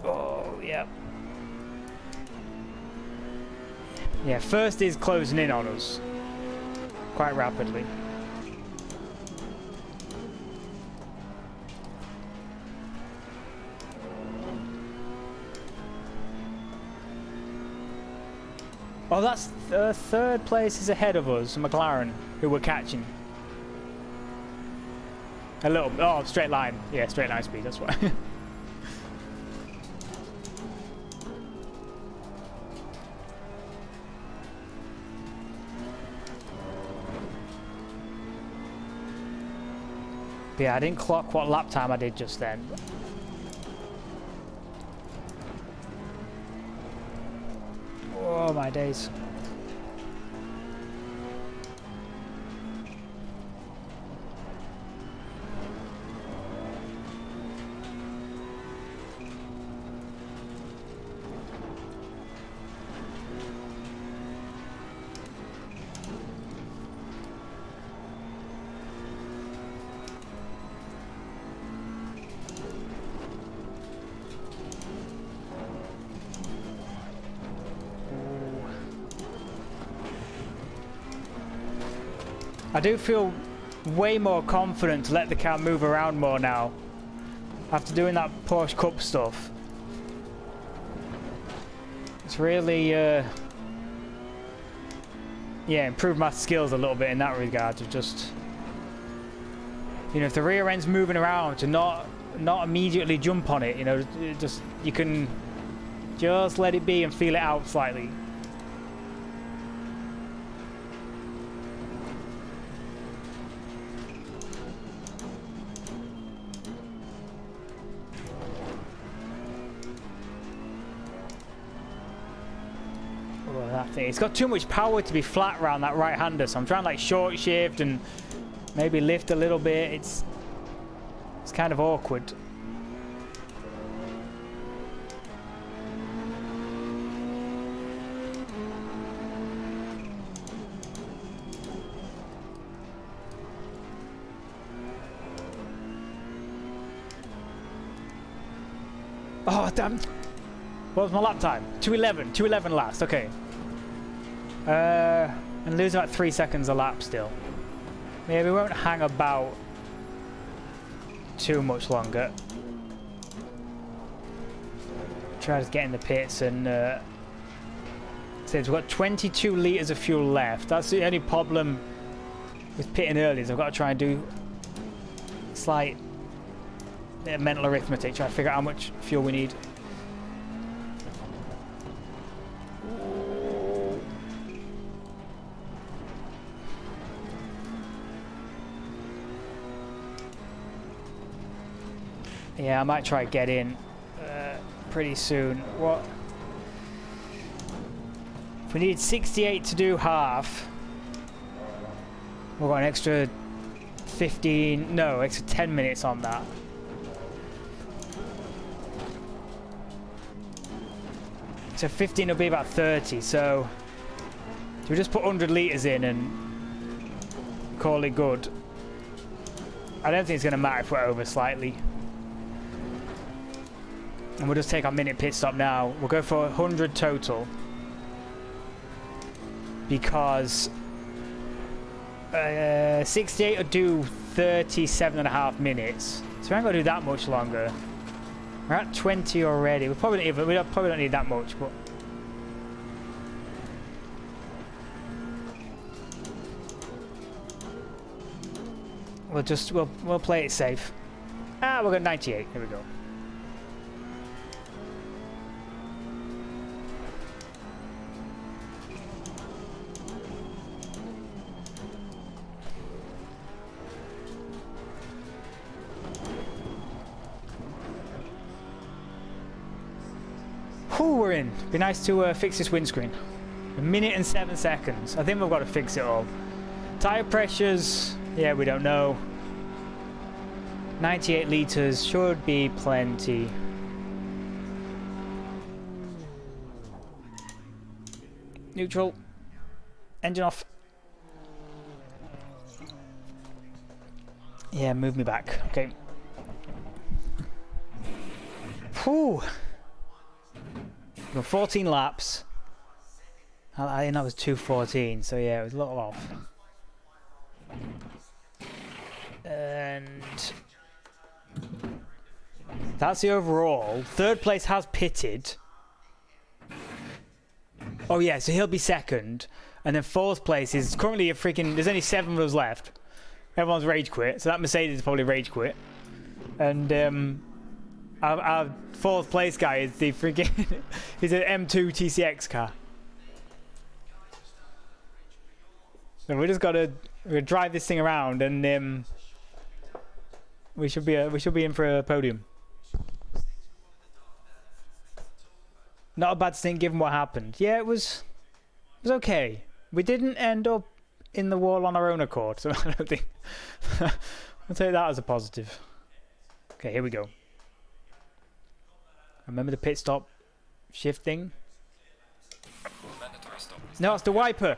Oh, yeah. Yeah, first is closing in on us quite rapidly. Oh, that's third place is ahead of us, McLaren, who we're catching. A little, oh, straight line. Yeah, straight line speed, that's why. But yeah, I didn't clock what lap time I did just then. Oh my days. I do feel way more confident to let the car move around more now after doing that Porsche Cup stuff. It's really yeah, improved my skills a little bit in that regard, to just, you know, if the rear end's moving around, to not immediately jump on it, you know, just, you can just let it be and feel it out slightly. It's got too much power to be flat around that right-hander, so I'm trying to like short shift and maybe lift a little bit. It's kind of awkward. Oh damn! What was my lap time? 2:11. 2:11 last. Okay. And lose about 3 seconds a lap still. Yeah, we won't hang about too much longer. Try to get in the pits and since we've got 22 litres of fuel left. That's the only problem with pitting early, is I've got to try and do slight mental arithmetic, try to figure out how much fuel we need. Yeah, I might try to get in pretty soon. What? If we need 68 to do half, we've got an extra 15, no, extra 10 minutes on that. So 15 will be about 30, so we just put 100 litres in and call it good. I don't think it's going to matter if we're over slightly. And we'll just take our minute pit stop now. We'll go for 100 total. Because 68 will do 37.5 minutes. So we ain't got to do that much longer. We're at 20 already. We probably don't need that much, but we'll play it safe. Ah, we've got 98. Here we go. Whew, we're in. Be nice to fix this windscreen. 1 minute and 7 seconds. I think we've got to fix it all. Tire pressures, yeah, we don't know. 98 litres should be plenty. Neutral. Engine off. Yeah, move me back. Okay. Whew. Got 14 laps. I think that was 2:14, so yeah, it was a little off. And that's the overall. Third place has pitted. Oh yeah, so he'll be second. And then fourth place is currently a freaking... There's only 7 of us left. Everyone's rage quit, so that Mercedes is probably rage quit. And our fourth place guy is the freaking... he's an M2 TCX car. So we just gotta drive this thing around, and we should be in for a podium. Not a bad thing given what happened. Yeah, it was okay. We didn't end up in the wall on our own accord, so I don't think I'll take that as a positive. Okay, here we go. Remember the pit stop shift thing? Mandatory stop. No, it's the wiper.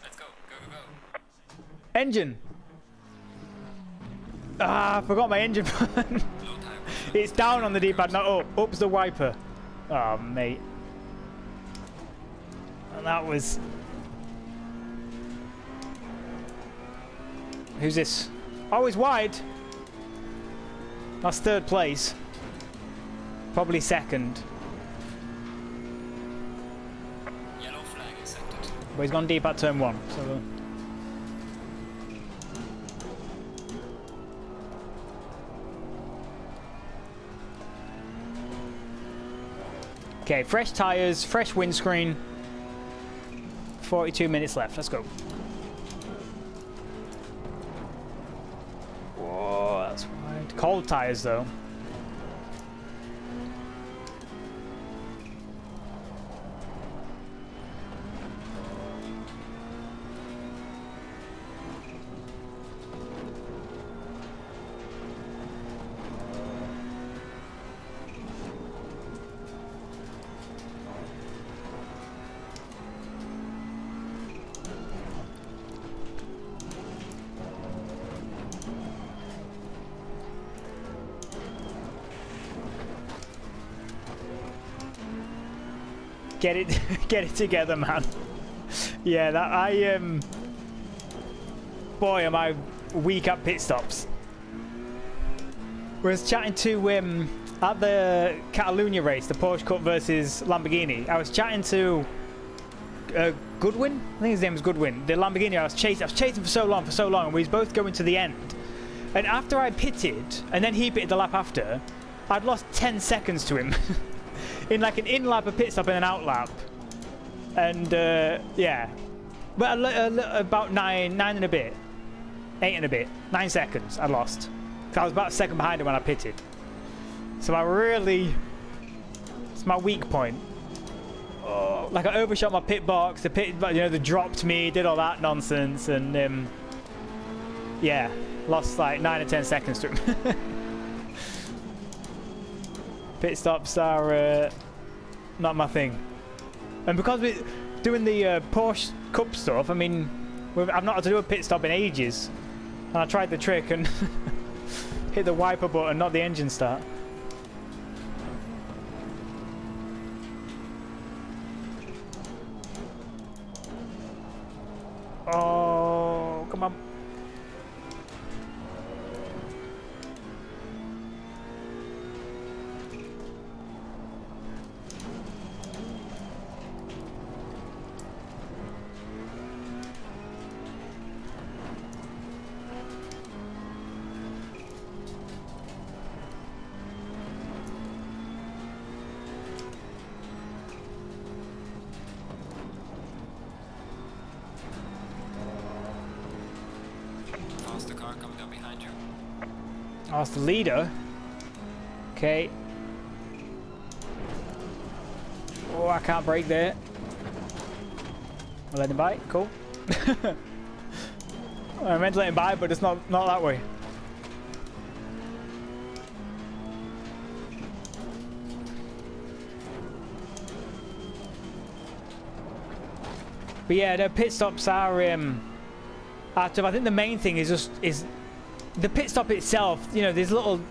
Let's go, go, go, go. Engine. Ah, I forgot my engine button. It's down on the D-pad, not up. Up's the wiper. Oh, mate. And that was... Who's this? Oh, he's wide. That's third place. Probably second. Yellow flag accepted. But he's gone deep at turn 1. So... Okay, fresh tyres, fresh windscreen. 42 minutes left. Let's go. Whoa, that's wide. Cold tyres, though. Get it together, man. Yeah, that boy, am I weak at pit stops. Was chatting to at the Catalunya race, the Porsche Cup versus Lamborghini. I was chatting to Goodwin. I think his name was Goodwin. The Lamborghini. I was chasing for so long, and we was both going to the end. And after I pitted, and then he pitted the lap after, I'd lost 10 seconds to him. In like an in-lap, a pit stop, and an out-lap. And, yeah. But about 9 and a bit. 8 and a bit. 9 seconds I lost. Because I was about a second behind him when I pitted. So I really... It's my weak point. Oh, like I overshot my pit box. The pit, you know, they dropped me, did all that nonsense. And, yeah. Lost like 9 or 10 seconds to him. Pit stops are not my thing, and because we're doing the Porsche Cup stuff, I mean, I've not had to do a pit stop in ages, and I tried the trick and hit the wiper button, not the engine start. Oh, come on. now behind you. Oh, it's the leader. Okay. Oh, I can't brake there. I'll let him by. Cool. I meant to let him by, but it's not that way. But yeah, the pit stops are active. I think the main thing is the pit stop itself. You know, there's little,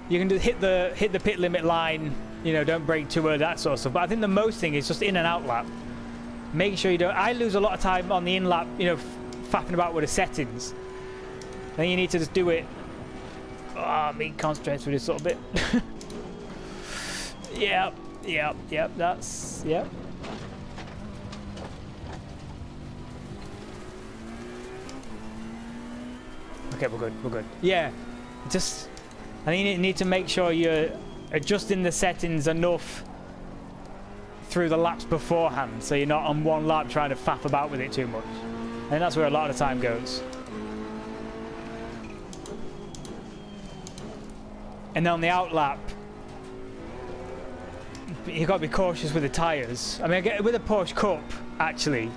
you can just hit the pit limit line. You know, don't brake too early, that sort of stuff. But I think the most thing is just in and out lap. Making sure you don't. I lose a lot of time on the in lap. You know, faffing about with the settings. I think you need to just do it. Oh, me concentrate through this little bit. Yep. That's yep. Okay, we're good. Yeah, just I think you need to make sure you're adjusting the settings enough through the laps beforehand, so you're not on one lap trying to faff about with it too much. And that's where a lot of the time goes. And then on the out lap, you've got to be cautious with the tyres. I mean, I get with a Porsche Cup, actually,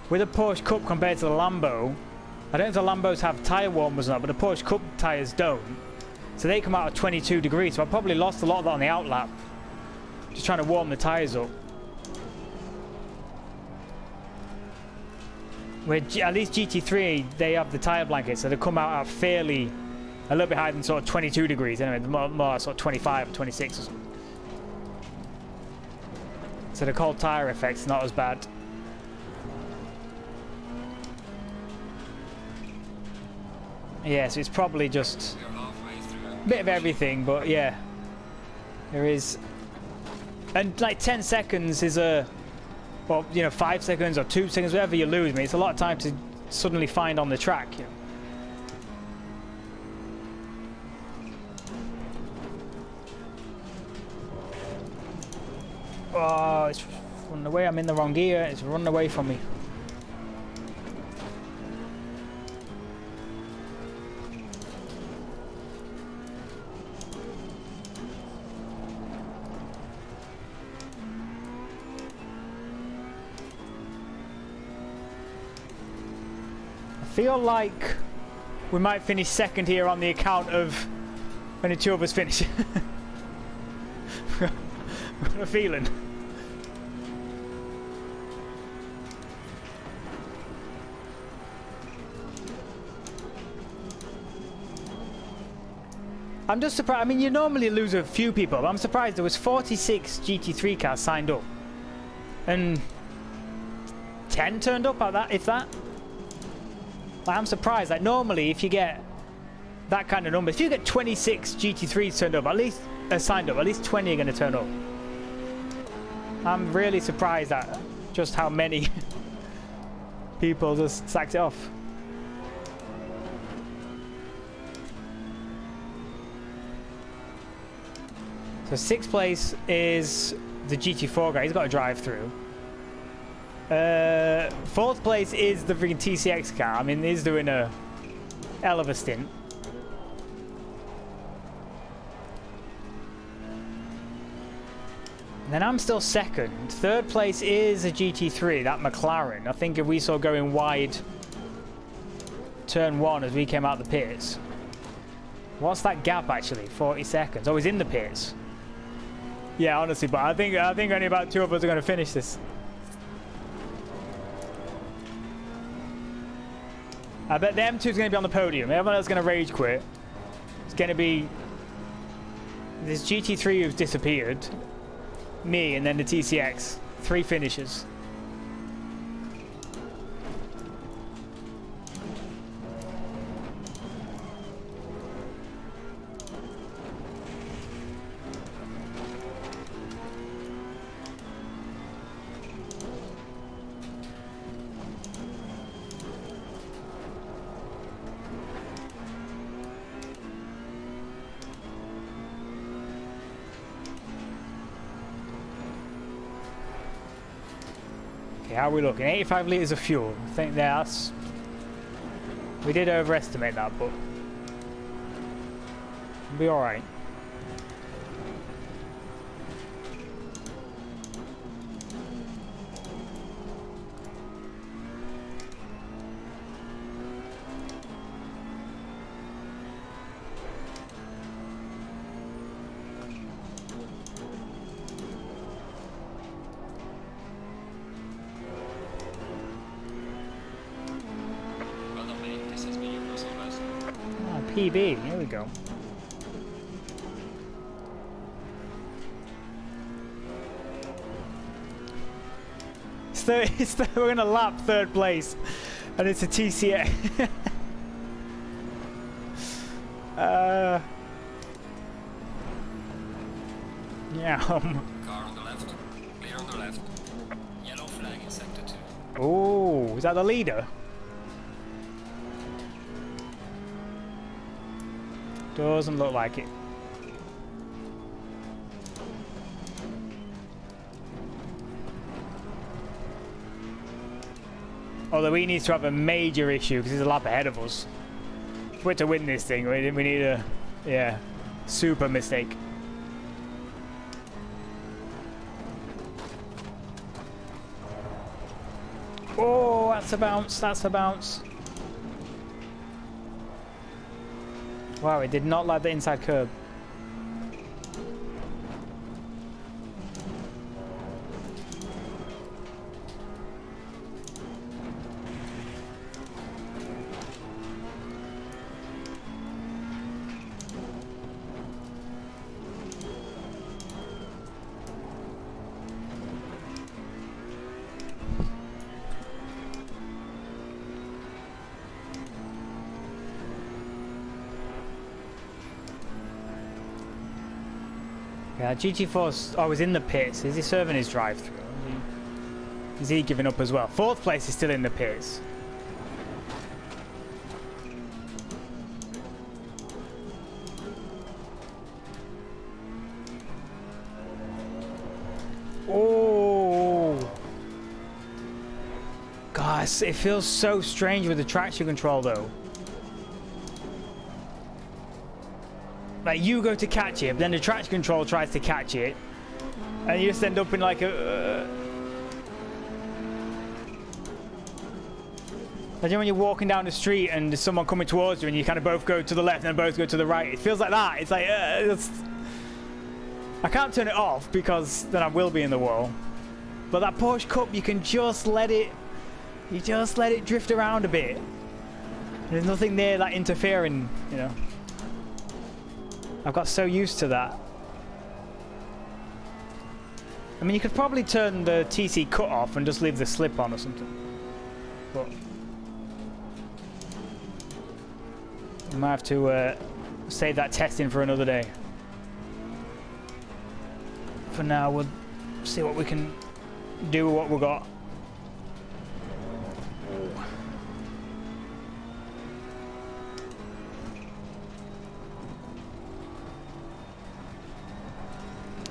with a Porsche Cup compared to the Lambo, I don't know if the Lambos have tyre warmers or not, but the Porsche Cup tyres don't. So they come out at 22 degrees, so I probably lost a lot of that on the out lap. Just trying to warm the tyres up. Where at least GT3, they have the tyre blankets, so they come out at fairly, a little bit higher than sort of 22 degrees anyway, more sort of 25 or 26 or something. So the cold tyre effect's not as bad. Yeah, so it's probably just a bit of everything, but yeah, there is. And like 10 seconds is a, well, you know, 5 seconds or 2 seconds, whatever you lose. I mean, it's a lot of time to suddenly find on the track. You know? Oh, it's running away. I'm in the wrong gear. It's running away from me. I feel like we might finish second here on the account of when the two of us finish. I've got a feeling. I'm just surprised. I mean, you normally lose a few people, but I'm surprised there was 46 GT3 cars signed up, and 10 turned up at that, if that. Like, I'm surprised. Like, normally, if you get that kind of number, if you get 26 GT3s turned up, at least signed up, at least 20 are going to turn up. I'm really surprised at just how many people just sacked it off. So 6th place is the GT4 guy. He's got a drive through. 4th place is the freaking TCX car. I mean, he's doing a hell of a stint. And then I'm still 2nd. 3rd place is a GT3, that McLaren. I think if we saw going wide turn 1 as we came out the pits. What's that gap actually? 40 seconds. Oh, he's in the pits. Yeah, honestly, but I think only about 2 of us are going to finish this. I bet the M2 is going to be on the podium. Everyone else is going to rage quit. It's going to be this GT3 who's disappeared, me, and then the TCX. 3 finishes. How are we looking? 85 litres of fuel. I think that's... We did overestimate that, but... We'll be alright. Well done, mate. This has been your personal best. Oh, PB. Here we go. We're gonna lap third place, and it's a TCA. Yeah. Car on the left. Clear on the left. Yellow flag in sector 2. Oh, is that the leader? Doesn't look like it. Although he needs to have a major issue because he's a lap ahead of us. If we're to win this thing, we need a, yeah, super mistake. Oh, that's a bounce, that's a bounce. Wow, it did not like the inside curb. Yeah, GT4's always in the pits. Is he serving his drive-through? Is he giving up as well? Fourth place is still in the pits. Oh! Guys, it feels so strange with the traction control though. Like you go to catch it, but then the traction control tries to catch it, and you just end up in like a. Imagine when you're walking down the street and there's someone coming towards you, and you kind of both go to the left and both go to the right. It feels like that. It's like I can't turn it off because then I will be in the wall. But that Porsche Cup, you can just let it. You just let it drift around a bit. There's nothing there like interfering, you know. I've got so used to that. I mean, you could probably turn the TC cut off and just leave the slip on or something. But you might have to save that testing for another day. For now, we'll see what we can do with what we've got.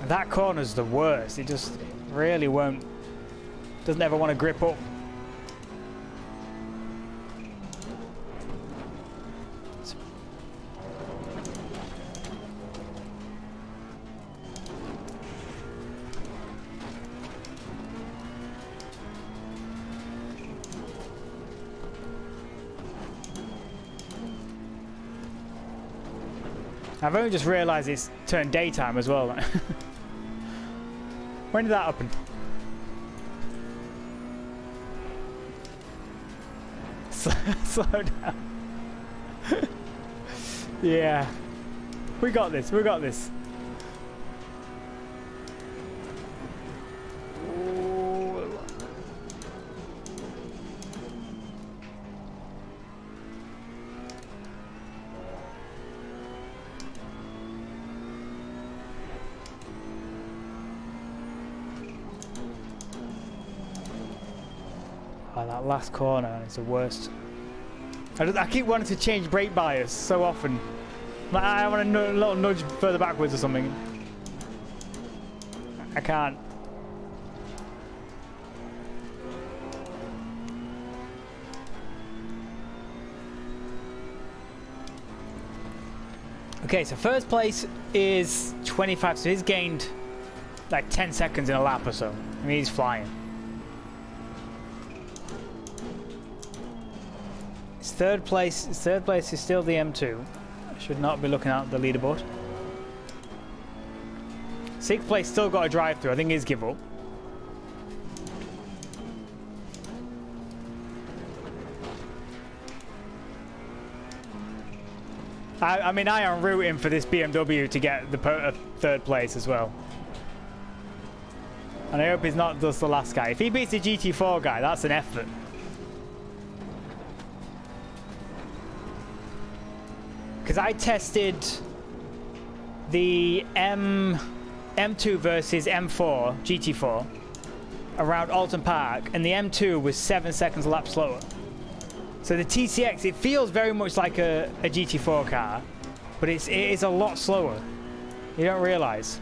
That corner's the worst. It just really won't. Doesn't ever want to grip up. I've only just realised it's turned daytime as well. When did that happen? Slow down. Yeah. We got this, we got this. Oh, that last corner is the worst. I keep wanting to change brake bias so often. Like, I want a little nudge further backwards or something. I can't. Okay, so first place is 25, so he's gained like 10 seconds in a lap or so. I mean, he's flying. His third place is still the M2. I should not be looking at the leaderboard. Sixth place still got a drive through. I think he's give up. I mean, I am rooting for this BMW to get the third place as well. And I hope he's not just the last guy. If he beats the GT4 guy, that's an effort. Because I tested the M2 versus M4, GT4, around Alton Park, and the M2 was 7 seconds a lap slower. So the TCX, it feels very much like a GT4 car, but it is a lot slower. You don't realize.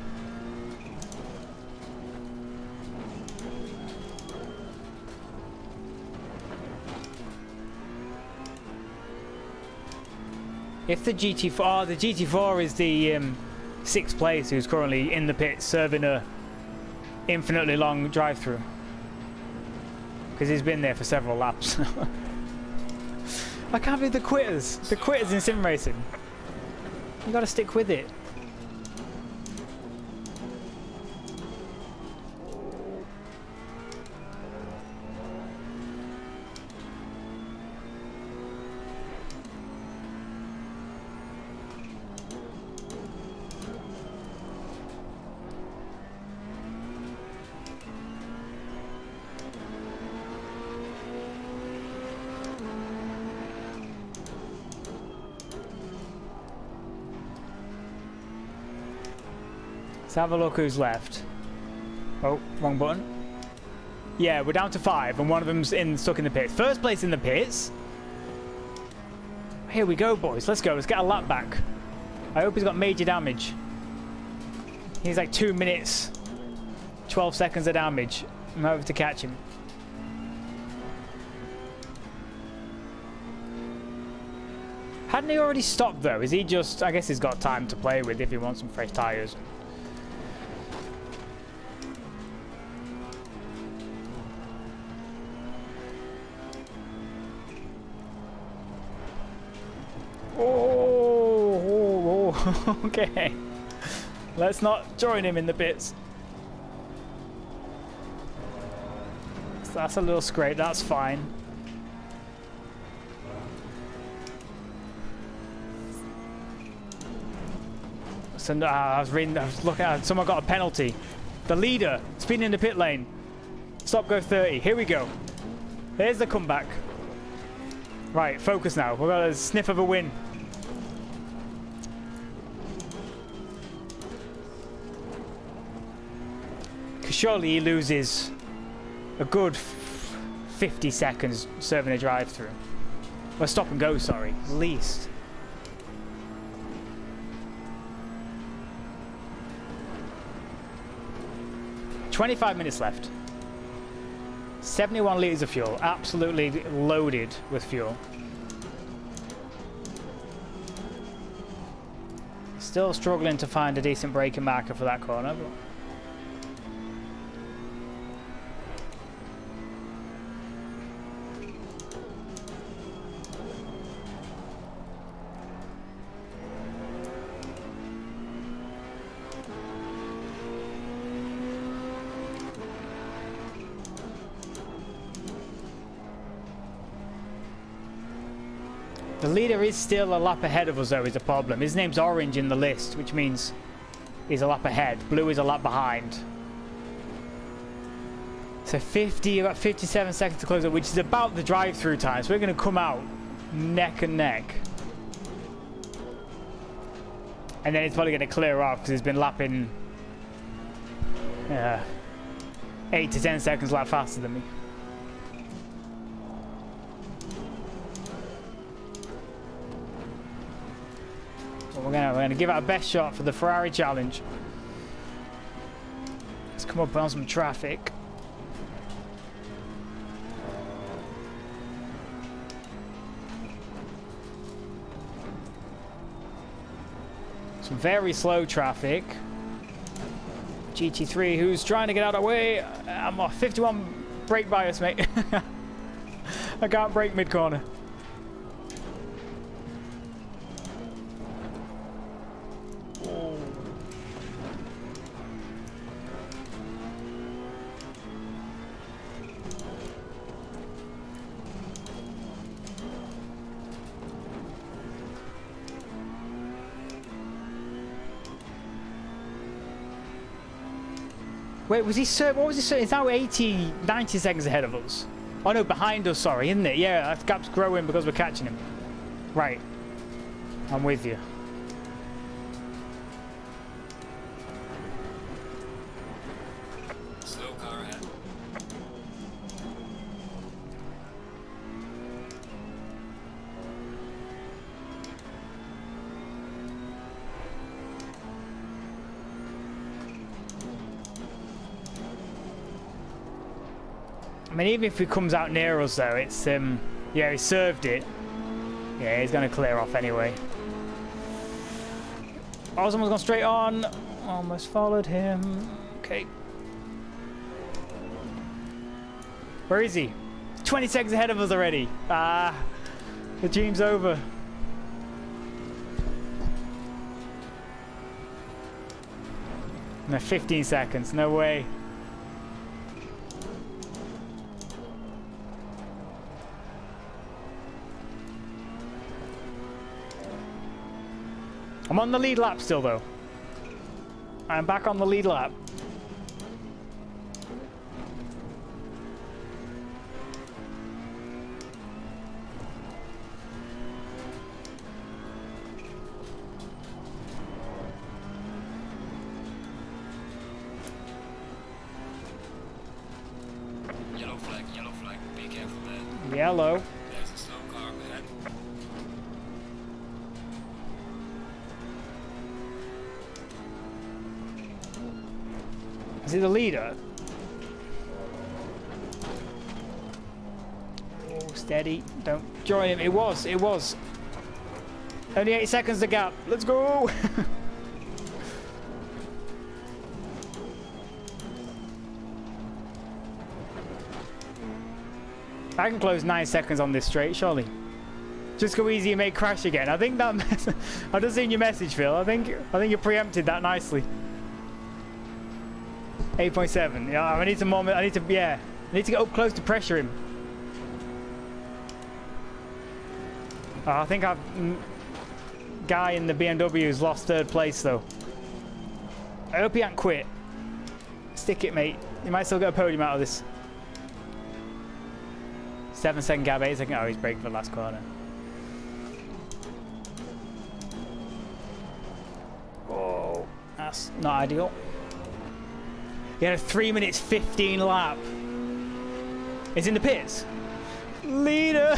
If the GT4, the GT4 is the sixth place who's currently in the pit serving a infinitely long drive-through. Because he's been there for several laps. I can't believe the quitters. The quitters in sim racing. You gotta stick with it. Let's have a look who's left. Oh, wrong button. Yeah, we're down to 5, and one of them's stuck in the pits. First place in the pits. Here we go, boys. Let's go. Let's get a lap back. I hope he's got major damage. He's like 2 minutes, 12 seconds of damage. I'm over to catch him. Hadn't he already stopped, though? Is he just... I guess he's got time to play with if he wants some fresh tyres. Okay, let's not join him in the pits. So that's a little scrape, that's fine. So I was looking at, someone got a penalty. The leader, speeding in the pit lane. Stop, go 30, here we go. Here's the comeback. Right, focus now, we've got a sniff of a win. Surely he loses a good 50 seconds serving a drive-through. Well, stop and go, sorry, at least. "25 minutes left. 71 litres of fuel, absolutely loaded with fuel. Still struggling to find a decent braking marker for that corner, but... The leader is still a lap ahead of us, though, is the problem. His name's orange in the list, which means he's a lap ahead. Blue is a lap behind. So about 57 seconds to close up, which is about the drive-through time. So we're going to come out neck and neck. And then it's probably going to clear off because he's been lapping 8 to 10 seconds lap faster than me. We're gonna give it our best shot for the Ferrari challenge. Let's come up on some traffic. Very slow traffic. GT3, who's trying to get out of the way. I'm off 51 brake bias, mate. I can't brake mid-corner. Wait, was he what was he? It's now 80, 90 seconds ahead of us. Oh no, behind us, sorry, isn't it? Yeah, that gap's growing because we're catching him. Right. I'm with you. Slow car ahead. I mean, even if he comes out near us, though, it's, yeah, he served it. Yeah, he's going to clear off anyway. Oh, someone's gone straight on. Almost followed him. Okay. Where is he? 20 seconds ahead of us already. Ah, the dream's over. No, 15 seconds. No way. I'm on the lead lap still, though. I'm back on the lead lap. Yellow flag, be careful there. Yellow. There's a slow car ahead. Is he the leader? Oh, steady. Don't join him. It was. Only 8 seconds to gap. Let's go. I can close 9 seconds on this straight, surely. Just go easy and make crash again. I think that. I've just seen your message, Phil. I think you preempted that nicely. 8.7. Yeah, I need some more. I need to get up close to pressure him. I think I've guy in the BMW has lost 3rd place though. I hope he ain't quit. Stick it, mate. You might still get a podium out of this. 7-second gap, 8 second. Oh, he's braking for the last corner. Oh, that's not ideal. He had a 3 minutes 15 lap. He's in the pits. Leader.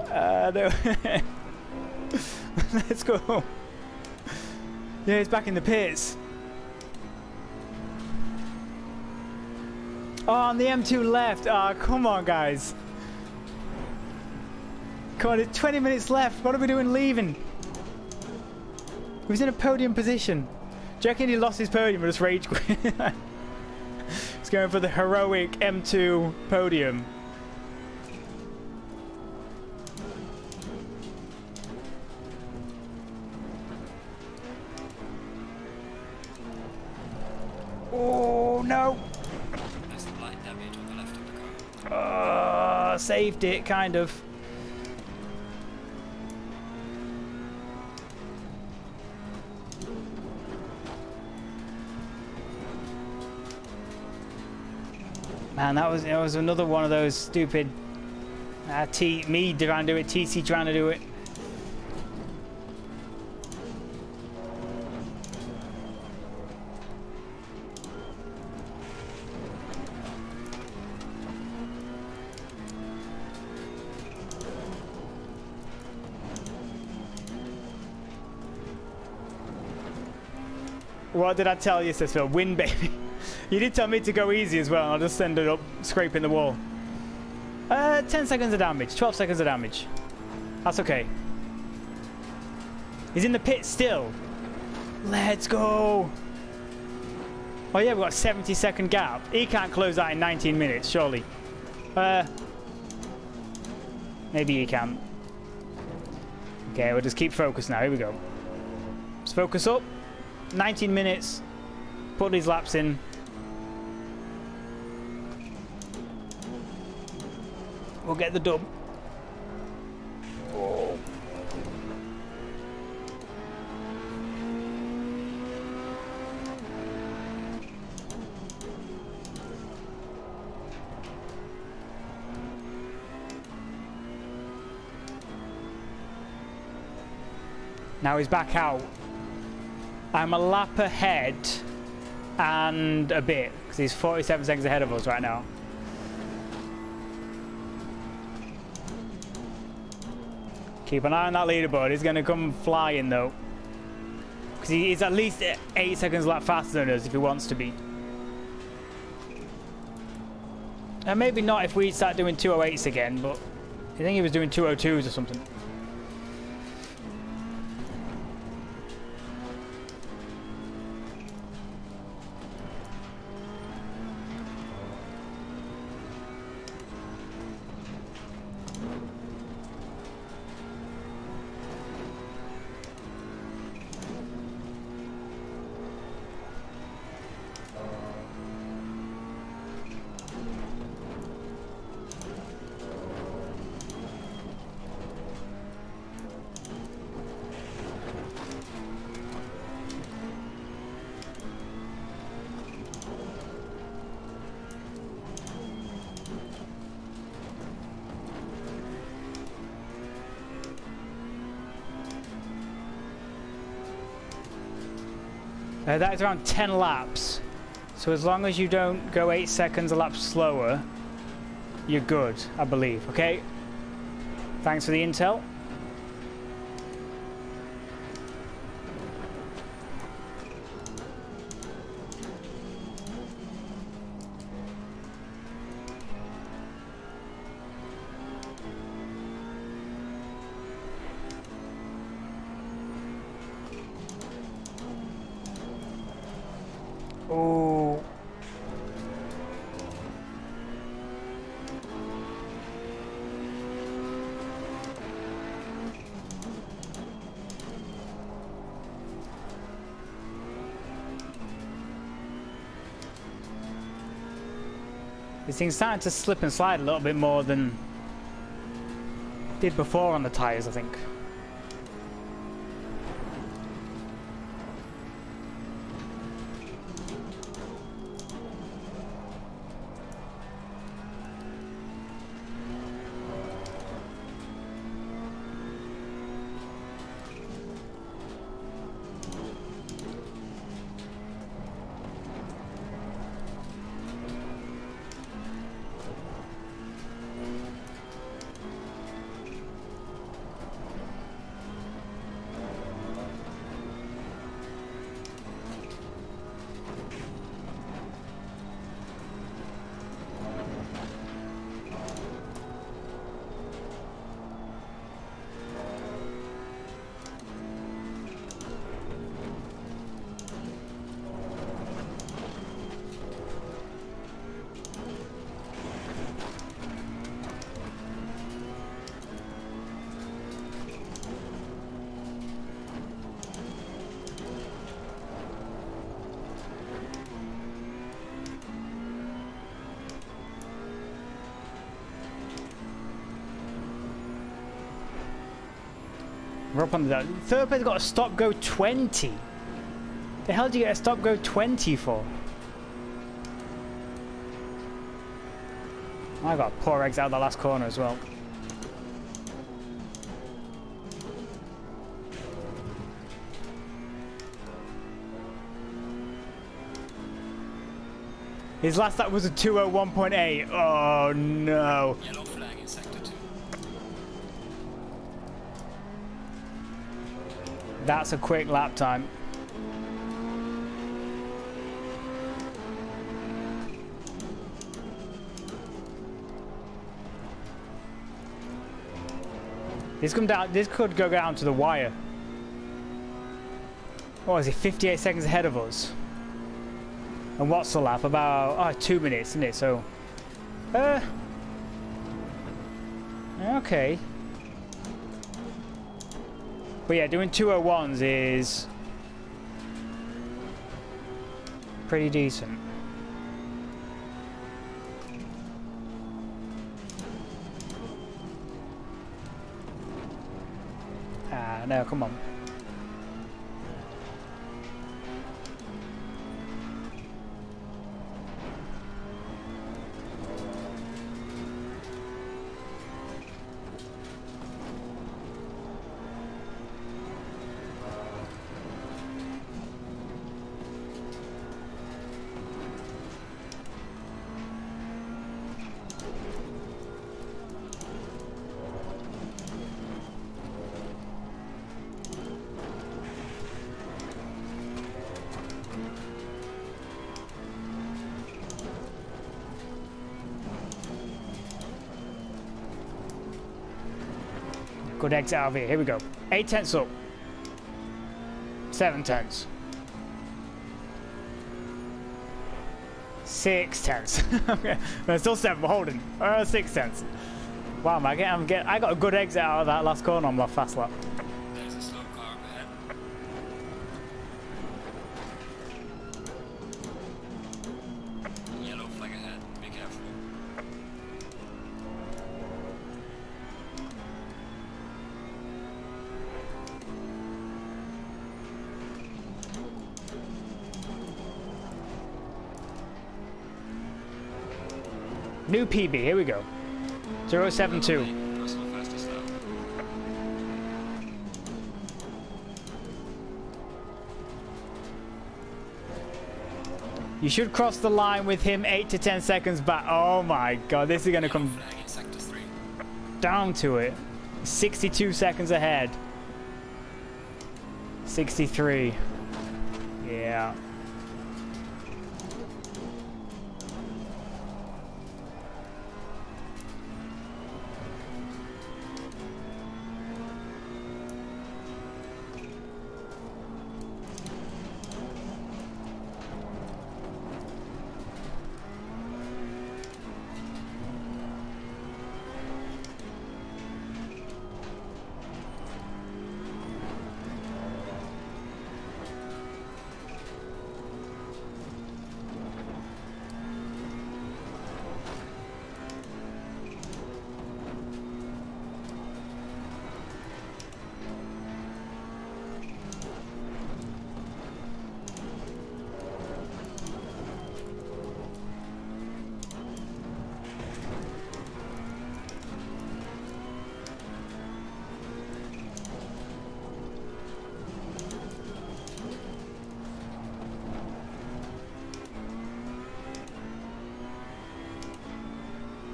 No. Let's go. Yeah, he's back in the pits. Oh, on the M2 left. Ah, oh, come on, guys. Come on, it's 20 minutes left. What are we doing leaving? He was in a podium position. Do you reckon he lost his podium or just rage quit? He's going for the heroic M2 podium. Oh, no. There's some light damage on the left of the car. Saved it, kind of. Man, that was another one of those stupid me trying to do it, TC trying to do it. What did I tell you, says Phil? Win, baby. You did tell me to go easy as well, and I just ended up scraping the wall. 10 seconds of damage, 12 seconds of damage. That's okay. He's in the pit still. Let's go. Oh yeah, we've got a 70-second gap. He can't close that in 19 minutes, surely. Maybe he can. Okay, we'll just keep focused now. Here we go. Let's focus up. 19 minutes. Put these laps in. We'll get the dub. Oh. Now he's back out. I'm a lap ahead and a bit because he's 47 seconds ahead of us right now. Keep an eye on that leaderboard. He's going to come flying though, because he's at least 8 seconds a lap faster than us if he wants to be. And maybe not if we start doing 208s again, but I think he was doing 202s or something. That is around 10 laps. So as long as you don't go 8 seconds a lap slower, you're good, I believe. Okay? Thanks for the intel. Oh. This thing's starting to slip and slide a little bit more than it did before on the tyres, I think. We're up on the third place. Got a stop go 20. The hell do you get a stop go 20 for? I got poor eggs out of the last corner as well. His last lap was a 201.8. Oh no. Yellow flag in sector 2. That's a quick lap time. This could go down to the wire. What is he? 58 seconds ahead of us. And what's the lap? About 2 minutes, isn't it? So, okay. But yeah, doing 201s is pretty decent. No, come on. Good exit out of here. Here we go. 8 tenths up. 7 tenths. 6 tenths. Okay. No, still 7. We're holding. 6 tenths. Wow, I got a good exit out of that last corner on my fast lap. There's a slow car up ahead. Yellow flag ahead. Be careful. New PB. Here we go. 072. Personal fastest lap. You should cross the line with him 8 to 10 seconds back. Oh my god, this is going to come Flag in sector 3. down to it. 62 seconds ahead. 63. Yeah.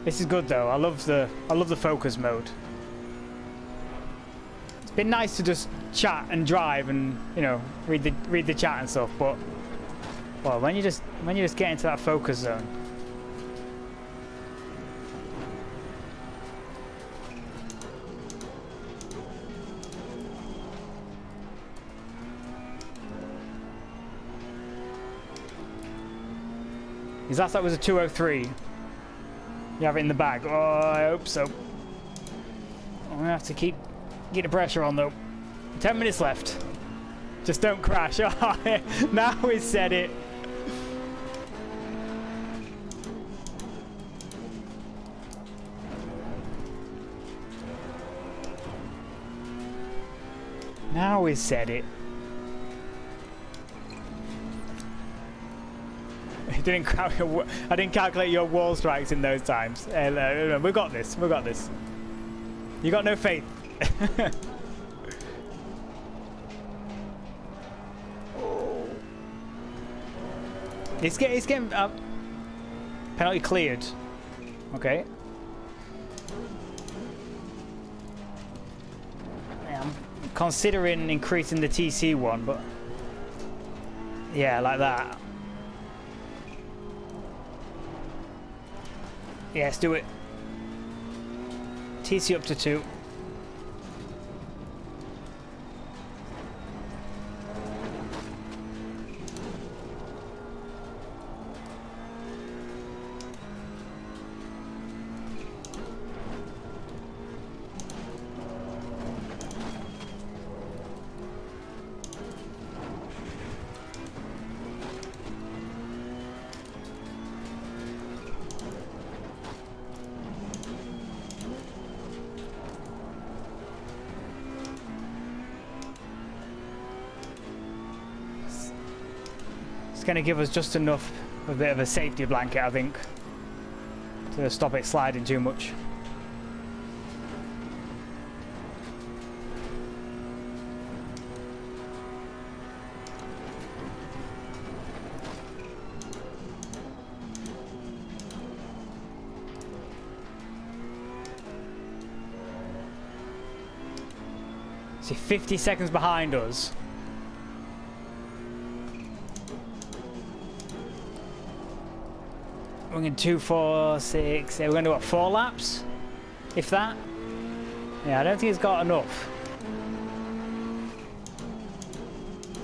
This is good though. I love the focus mode. It's been nice to just chat and drive and, you know, read the chat and stuff, but well, when you just get into that focus zone. His last lap was a 203. You have it in the bag. Oh, I hope so. I'm gonna have to keep the pressure on though. 10 minutes left. Just don't crash. Oh, now he's said it. Now he's said it. I didn't calculate your wall strikes in those times. We got this. We got this. You got no faith. It's getting penalty cleared. Okay. I'm considering increasing the TC one, but yeah, like that. Yes, do it. TC up to 2. It's going to give us just enough of a bit of a safety blanket, I think, to stop it sliding too much. See, 50 seconds behind us. We're going to 2, 4, 6. We're going to do what, 4 laps? If that? Yeah, I don't think it's got enough.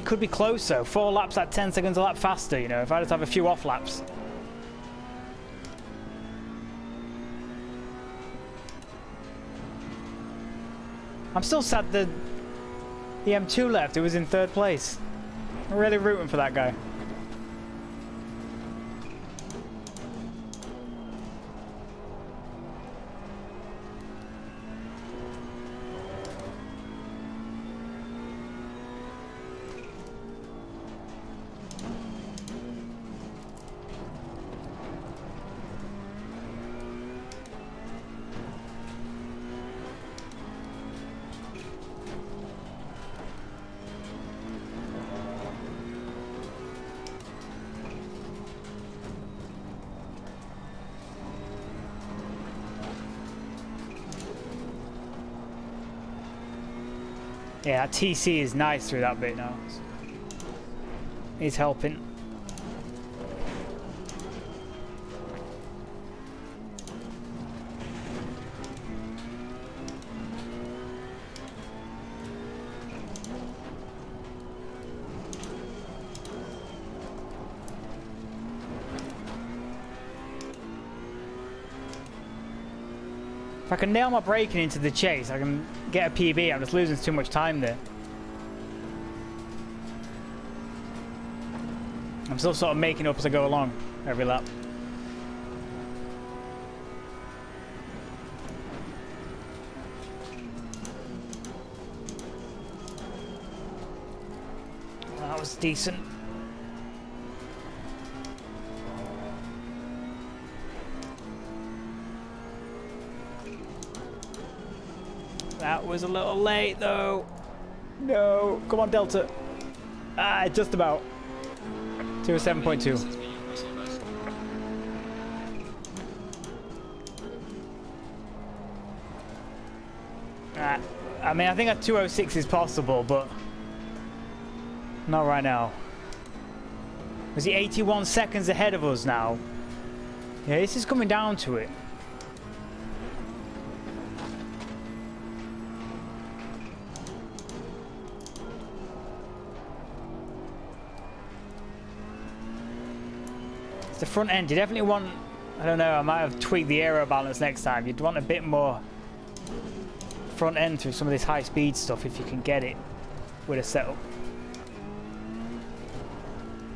Could be close though. 4 laps at 10 seconds a lap faster, you know, if I just have a few off laps. I'm still sad that the M2 left. It was in 3rd place. I'm really rooting for that guy. Yeah, that TC is nice through that bit now. He's helping. If I can nail my braking into the chase, I can get a PB. I'm just losing too much time there. I'm still sort of making up as I go along every lap. That was decent. That was a little late though. No, come on Delta. Ah, just about. 207.2. I mean, I think a 206 is possible, but not right now. Was he 81 seconds ahead of us now? Yeah, this is coming down to it. The front end, you definitely want, I don't know, I might have tweaked the aero balance next time. You'd want a bit more front end through some of this high speed stuff if you can get it with a setup.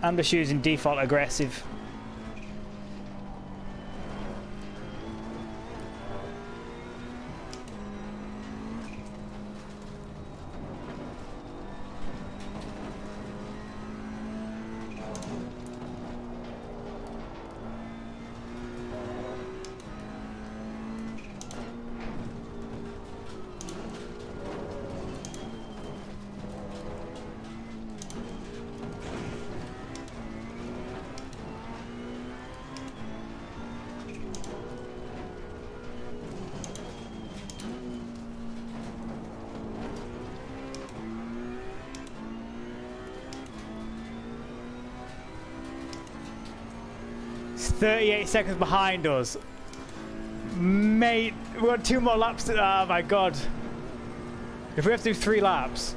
I'm just using default aggressive. It's 38 seconds behind us. Mate, we've got 2 more laps to, oh my god. If we have to do 3 laps.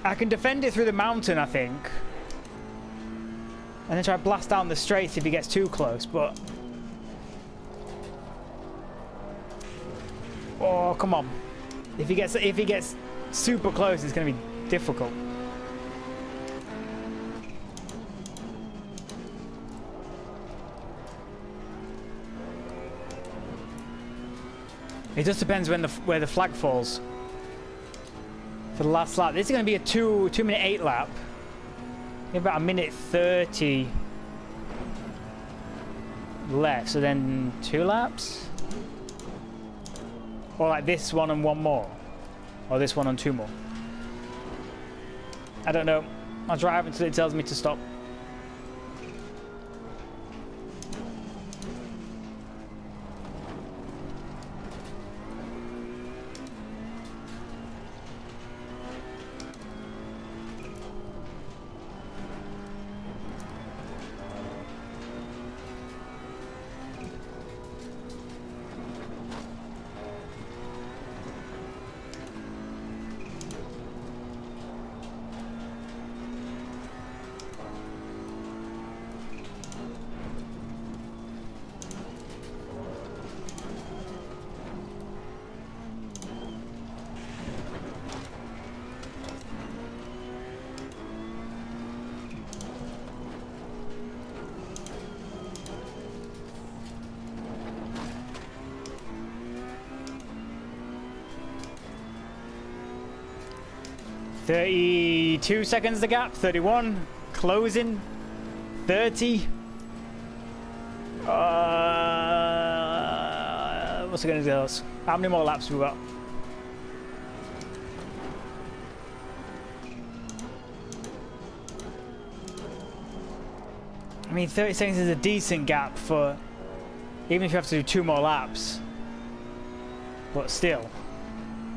I can defend it through the mountain, I think. And then try to blast down the straight if he gets too close, but... Oh, come on. If he gets super close, it's going to be difficult. It just depends when where the flag falls. For the last lap. This is going to be a 2-minute 8 lap. About a minute 30 left. So then 2 laps? Or like this one and 1 more. Or this one and 2 more. I don't know. I'll drive until it tells me to stop. "32 seconds the gap, 31, closing, 30. What's it gonna do us? How many more laps we got? I mean, 30 seconds is a decent gap for, even if you have to do 2 more laps. But still.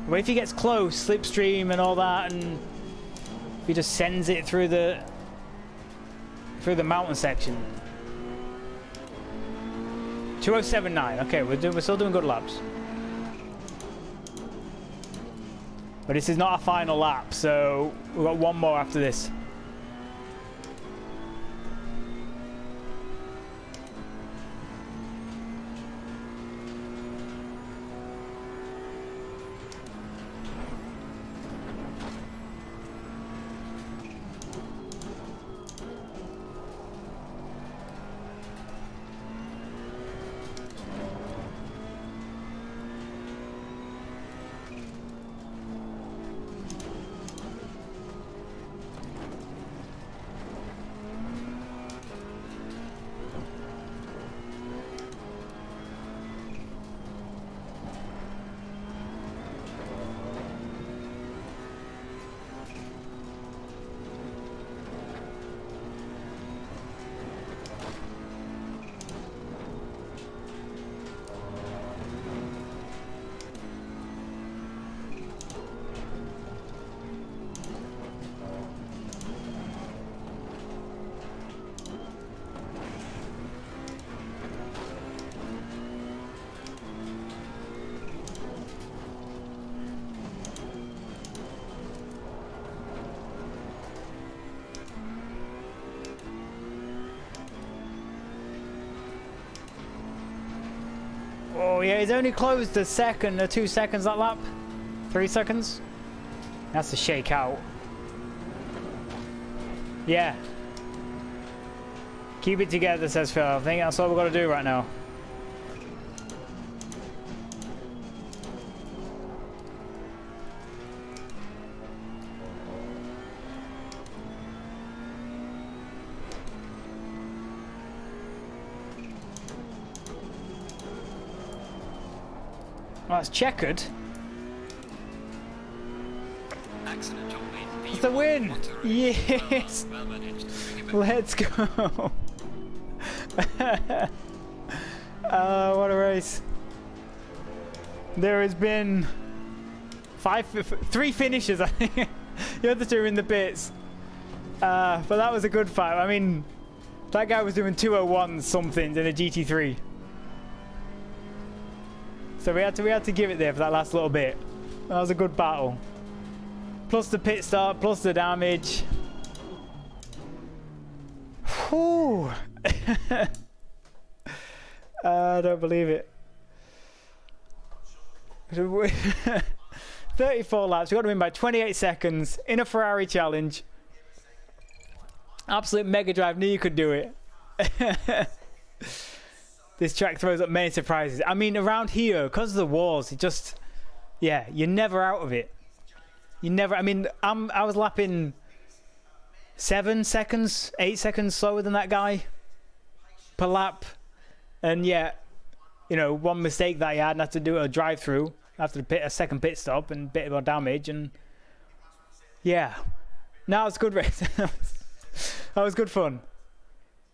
But if he gets close, slipstream and all that, and if he just sends it through the mountain section. 2:07.9. Okay, we're still doing good laps. But this is not a final lap, so we've got 1 more after this. Oh yeah, he's only closed a second or 2 seconds that lap. 3 seconds. That's a shake out. Yeah. Keep it together, says Phil. I think that's all we've got to do right now. Well, that's checkered. Excellent job, mate. It's the win! Yes! Well managed. Let's go! What a race. There has been 3 finishes, I think. The other 2 are in the pits. But that was a good fight. I mean, that guy was doing 2:01 something in a GT3. So we had to give it there for that last little bit. That was a good battle. Plus the pit stop, plus the damage. Whew. I don't believe it. 34 laps. We got to win by 28 seconds in a Ferrari challenge. Absolute Mega Drive knew you could do it. This track throws up many surprises. I mean, around here, because of the walls, it just, yeah, you're never out of it. You never. I mean, I was lapping 7 seconds, 8 seconds slower than that guy per lap, and yeah, you know, one mistake that I had, and had to do a drive-through after a second pit stop and a bit more damage, and yeah, now it's good race. That was good fun.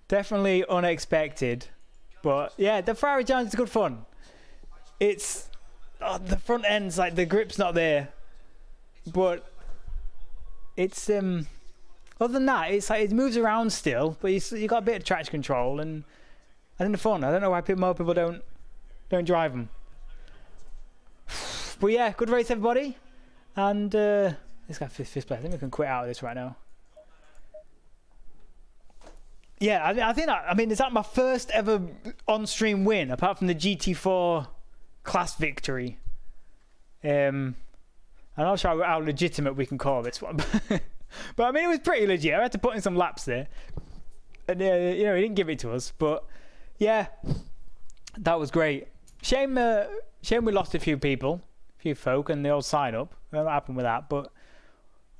Definitely unexpected, but yeah, the Ferrari Challenge is good fun. It's the front end's like the grip's not there, but it's other than that, it's like it moves around still, but you got a bit of traction control, and I think they're fun. I don't know why more people don't drive them. But yeah, good race everybody, and this guy fifth place. I think we can quit out of this right now. Yeah, I think that, I mean, is that my first ever on-stream win apart from the GT4 class victory? I'm not sure how legitimate we can call this one. But I mean, it was pretty legit. I had to put in some laps there, and you know, he didn't give it to us. But yeah, that was great. Shame we lost a few folk, and they all sign up. What happened with that? But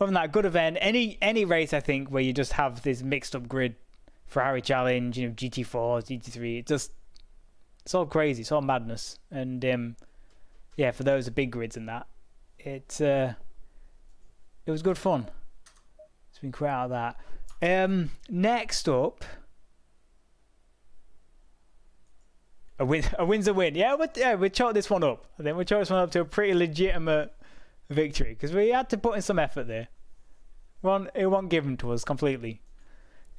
other than that, good event. Any race, I think, where you just have this mixed up grid, Ferrari Challenge, you know, GT4, GT3. It's all crazy. It's all madness. And yeah, for those big grids and that, it was good fun. Been quite out of that. Next up, a win's a win. Yeah, we chalked this one up. I think we chalked this one up to a pretty legitimate victory because we had to put in some effort there. It won't given to us completely.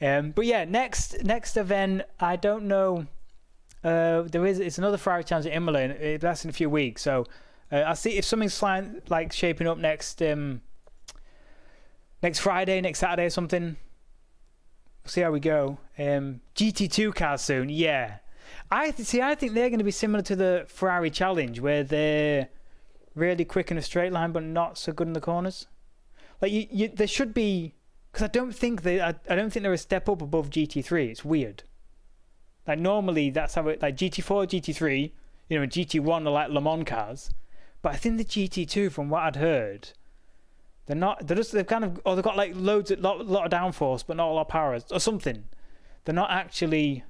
But yeah, next event, I don't know. It's another Ferrari Challenge at Imola, and that's in a few weeks. So I'll see if something's like shaping up next Friday, next Saturday or something. We'll see how we go. GT2 cars soon, yeah. I think they're going to be similar to the Ferrari Challenge, where they're really quick in a straight line, but not so good in the corners. Like there should be, because I don't think they're a step up above GT3. It's weird. Like normally that's how it, like GT4, GT3, you know, GT1 are like Le Mans cars, but I think the GT2, from what I'd heard, they've got like lot of downforce, but not a lot of power or something. They're not actually,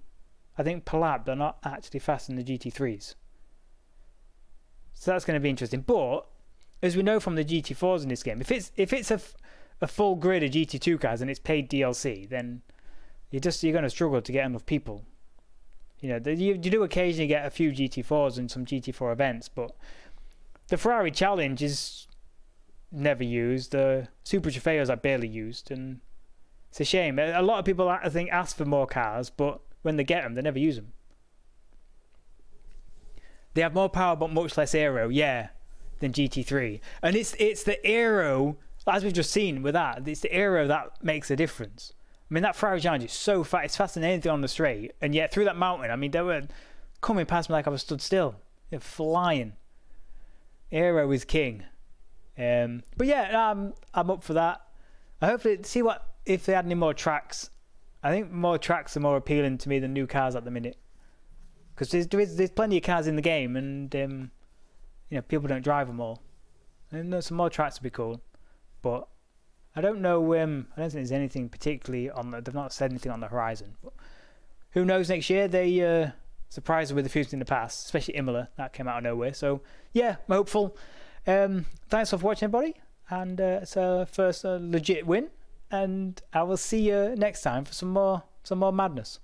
I think per lap, they're not actually faster than the GT3s. So that's going to be interesting. But as we know from the GT4s in this game, if it's a full grid of GT2 cars and it's paid DLC, then you're going to struggle to get enough people. You know, you do occasionally get a few GT4s in some GT4 events, but the Ferrari Challenge is never used. The Super Trofeos are barely used, and it's a shame. A lot of people, I think, ask for more cars, but when they get them, they never use them. They have more power but much less aero, yeah, than GT3. And it's the aero, as we've just seen with that, it's the aero that makes a difference. I mean, that Ferrari Challenge is so fast, it's faster than anything on the straight, and yet through that mountain, I mean, they were coming past me like I was stood still. They're flying. Aero is king. But yeah, I'm up for that. I hopefully see if they add any more tracks. I think more tracks are more appealing to me than new cars at the minute, because there's plenty of cars in the game, and you know, people don't drive them all. And some more tracks would be cool, but I don't know. I don't think there's anything particularly on they've not said anything on the horizon. But who knows? Next year they surprised us with a few things in the past, especially Imola. That came out of nowhere. So yeah, I'm hopeful. Thanks for watching, everybody, and it's our first legit win, and I will see you next time for some more madness.